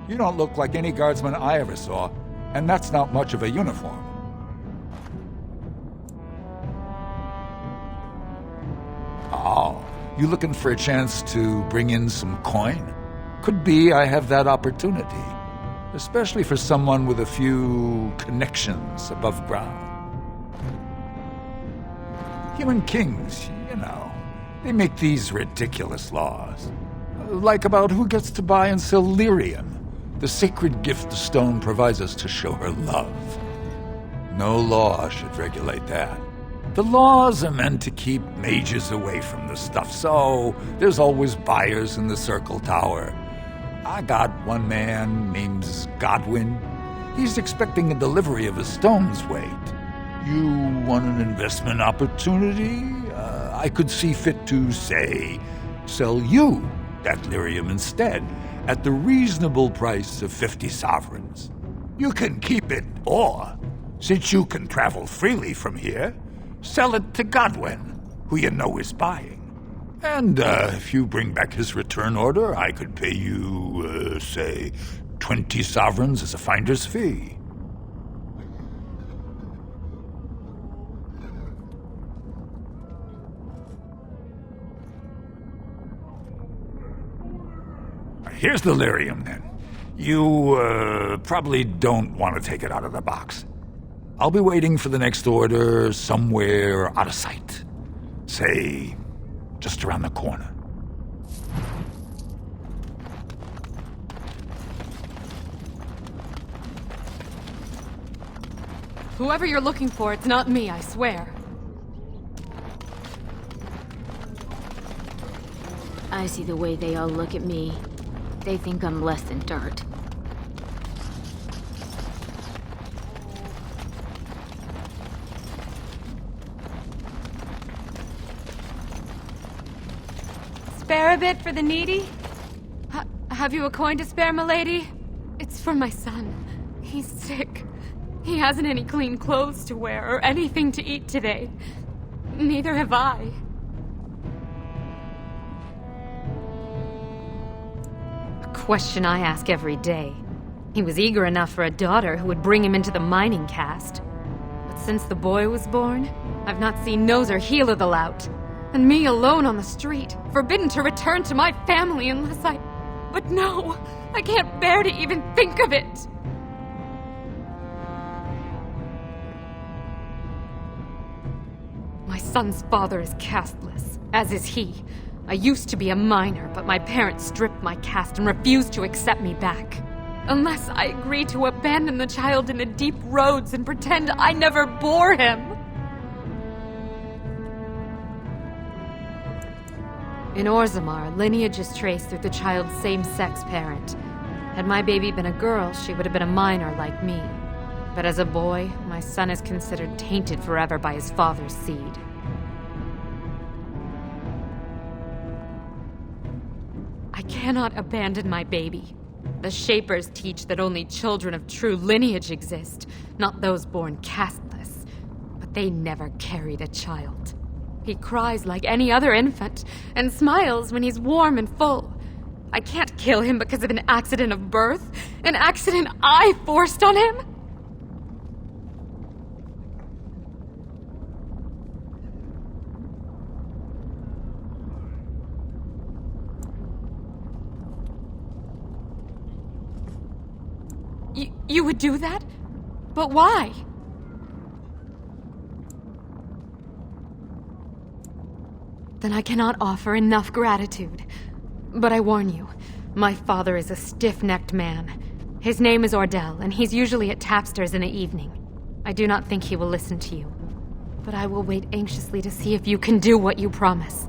You don't look like any guardsman I ever saw, and that's not much of a uniform. Oh, you looking for a chance to bring in some coin? Could be I have that opportunity, especially for someone with a few connections above ground. Human kings, you know, they make these ridiculous laws. Like about who gets to buy and sell lyrium, the sacred gift the stone provides us to show her love. No law should regulate that. The laws are meant to keep mages away from the stuff, so there's always buyers in the circle tower. I got one man named Godwin. He's expecting a delivery of a stone's weight. You want an investment opportunity? I could see fit to, say, sell you that lyrium instead, at the reasonable price of 50 sovereigns. You can keep it, or Since you can travel freely from here, sell it to Godwin, who you know is buying. And if you bring back his return order, I could pay you, say, 20 sovereigns as a finder's fee. Here's the lyrium, then. You, probably don't want to take it out of the box. I'll be waiting for the next order somewhere out of sight. Say, just around the corner. Whoever you're looking for, it's not me, I swear. I see the way they all look at me. They think I'm less than dirt. Spare a bit for the needy? Have you a coin to spare, milady? It's for my son. He's sick. He hasn't any clean clothes to wear or anything to eat today. Neither have I. Question I ask every day. He was eager enough for a daughter who would bring him into the mining caste. But since the boy was born, I've not seen nose or heel of the lout. And me alone on the street, forbidden to return to my family unless I... But no, I can't bear to even think of it. My son's father is casteless, as is he. I used to be a miner, but my parents stripped my caste and refused to accept me back. Unless I agree to abandon the child in the deep roads and pretend I never bore him. In Orzammar, lineage is traced through the child's same-sex parent. Had my baby been a girl, she would have been a minor like me. But as a boy, my son is considered tainted forever by his father's seed. I cannot abandon my baby. The Shapers teach that only children of true lineage exist, not those born casteless. But they never carried a child. He cries like any other infant, and smiles when he's warm and full. I can't kill him because of an accident of birth, an accident I forced on him. You would do that? But why? Then I cannot offer enough gratitude. But I warn you, my father is a stiff-necked man. His name is Ordell, and he's usually at Tapster's in the evening. I do not think he will listen to you. But I will wait anxiously to see if you can do what you promise.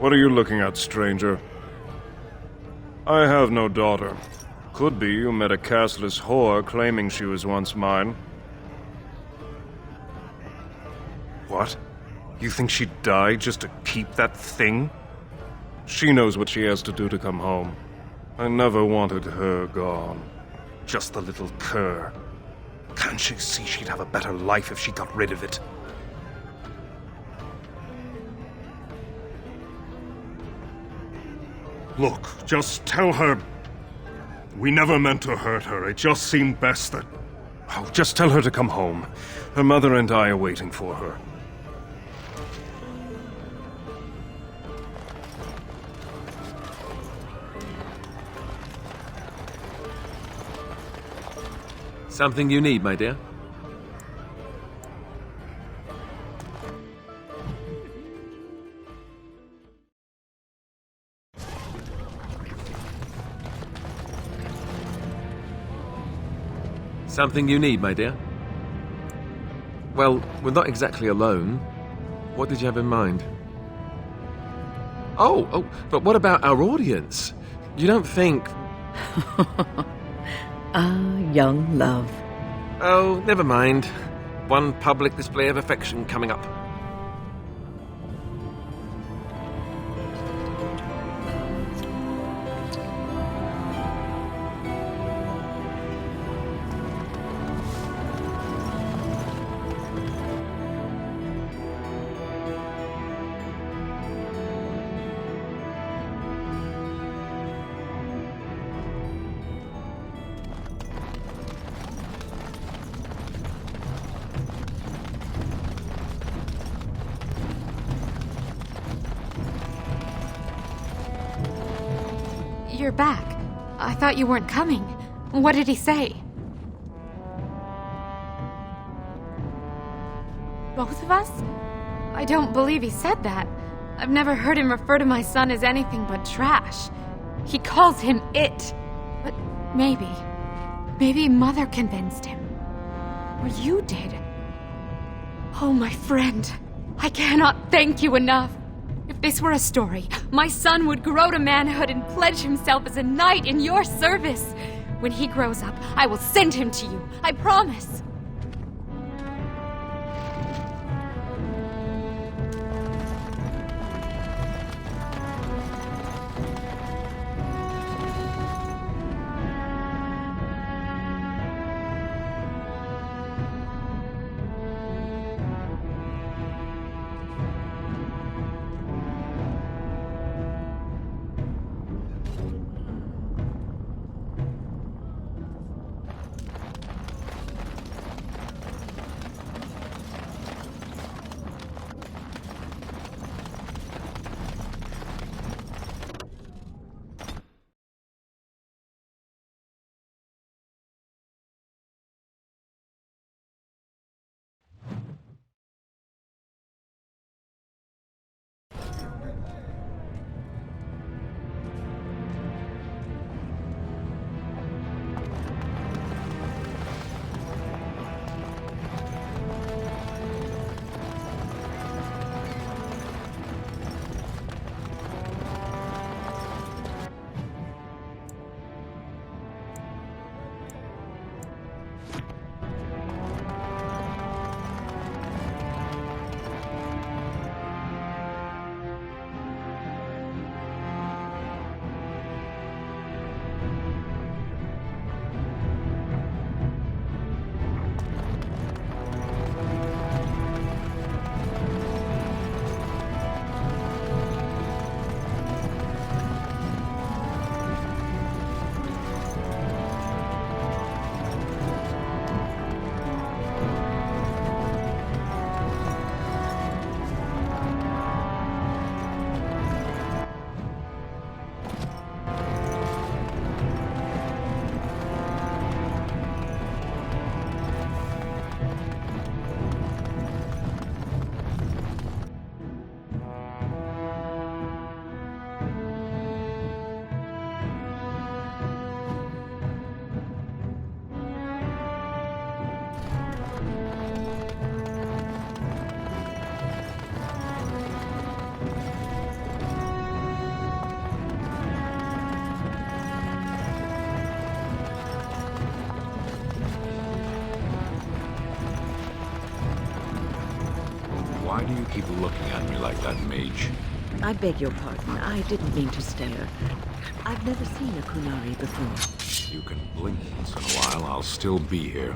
What are you looking at, stranger? I have no daughter. Could be you met a castless whore claiming she was once mine. What? You think she'd die just to keep that thing? She knows what she has to do to come home. I never wanted her gone. Just the little cur. Can't she see she'd have a better life if she got rid of it? Look, just tell her... We never meant to hurt her. It just seemed best that... Oh, just tell her to come home. Her mother and I are waiting for her. Something you need, my dear? Something you need, my dear? Well, we're not exactly alone. What did you have in mind? Oh, but what about our audience? You don't think... Young love. Oh, never mind. One public display of affection coming up. You're back. I thought you weren't coming. What did he say? Both of us? I don't believe he said that. I've never heard him refer to my son as anything but trash. He calls him it. But maybe Mother convinced him. Or you did. Oh, my friend. I cannot thank you enough. If this were a story, my son would grow to manhood and pledge himself as a knight in your service. When he grows up, I will send him to you. I promise. keep looking at me like that, mage. I beg your pardon. I didn't mean to stare. I've never seen a Kunari before. You can blink once in a while, I'll still be here.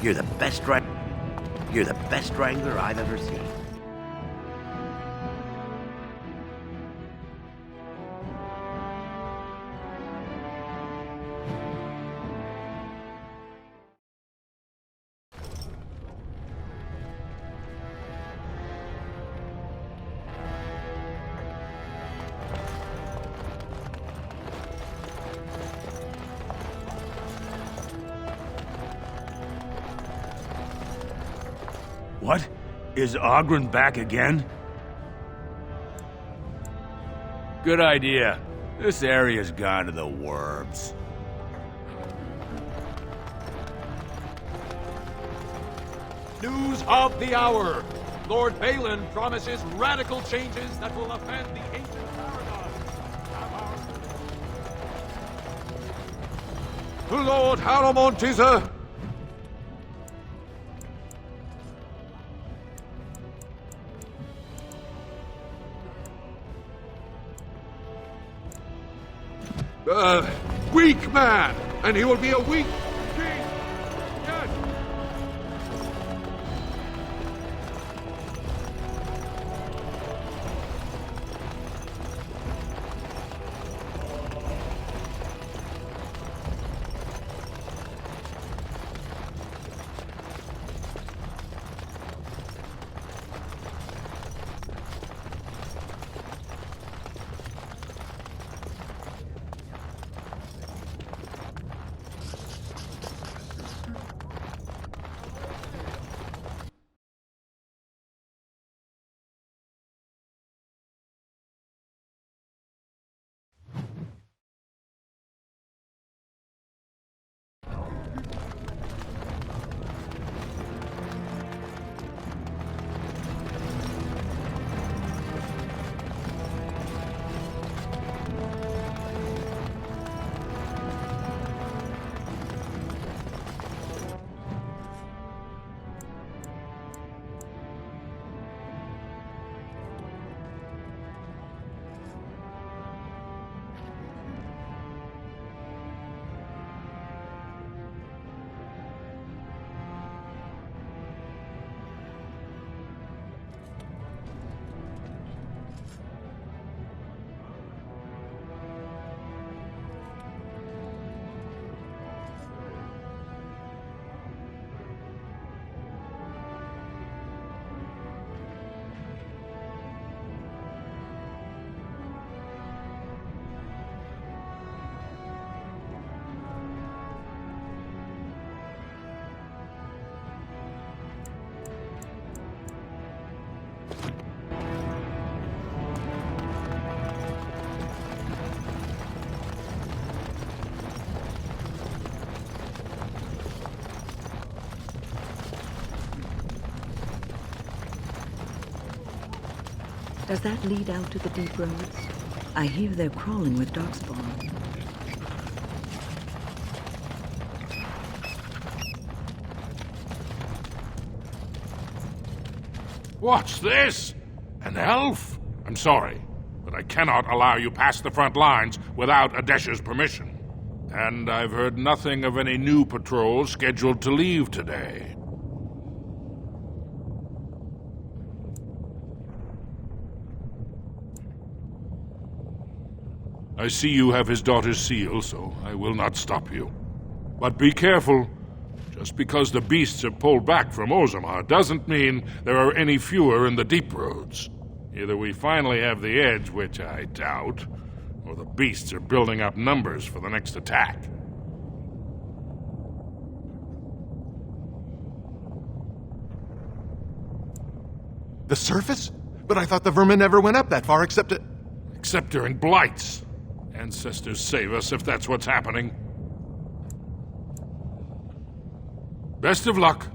You're the best wrangler I've ever seen. Is Ogren back again? Good idea. This area's gone to the worms. News of the hour. Lord Balin promises radical changes that will offend the ancient paradigm. Lord Haramont is a... weak man, and he will be a weak king. Yes. Does that lead out to the deep roads? I hear they're crawling with darkspawn. What's this? An elf? I'm sorry, but I cannot allow you past the front lines without Adesh's permission. And I've heard nothing of any new patrols scheduled to leave today. I see you have his daughter's seal, so I will not stop you. But be careful. Just because the beasts have pulled back from Orzammar doesn't mean there are any fewer in the deep roads. Either we finally have the edge, which I doubt, or the beasts are building up numbers for the next attack. The surface? But I thought the vermin never went up that far except during blights. Ancestors save us if that's what's happening. Best of luck.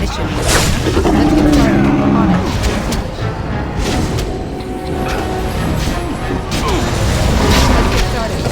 This should be easy. Let's get started. On it. Let's get started.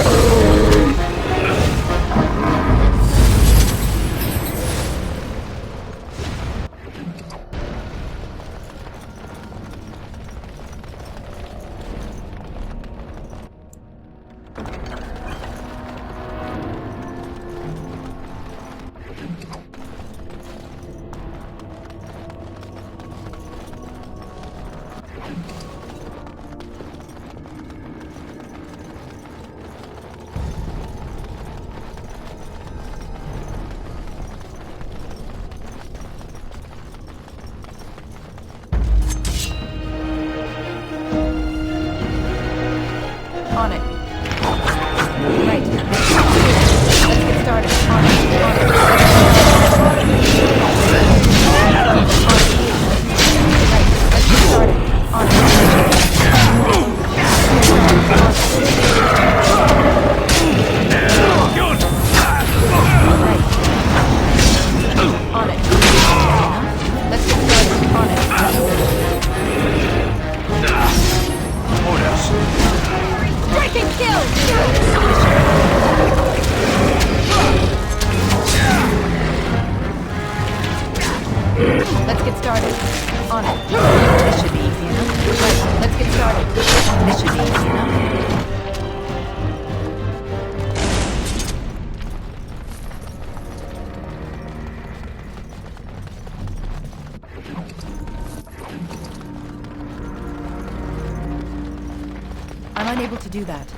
On it. Right. Let's get started. On it. On it. Right. Let's get started. On it. On it. Let's get started. On it. Orders. Strike and kill! Let's get started. On it. This should be easy enough. Right. Let's get started. This should be easy enough. I'm unable to do that.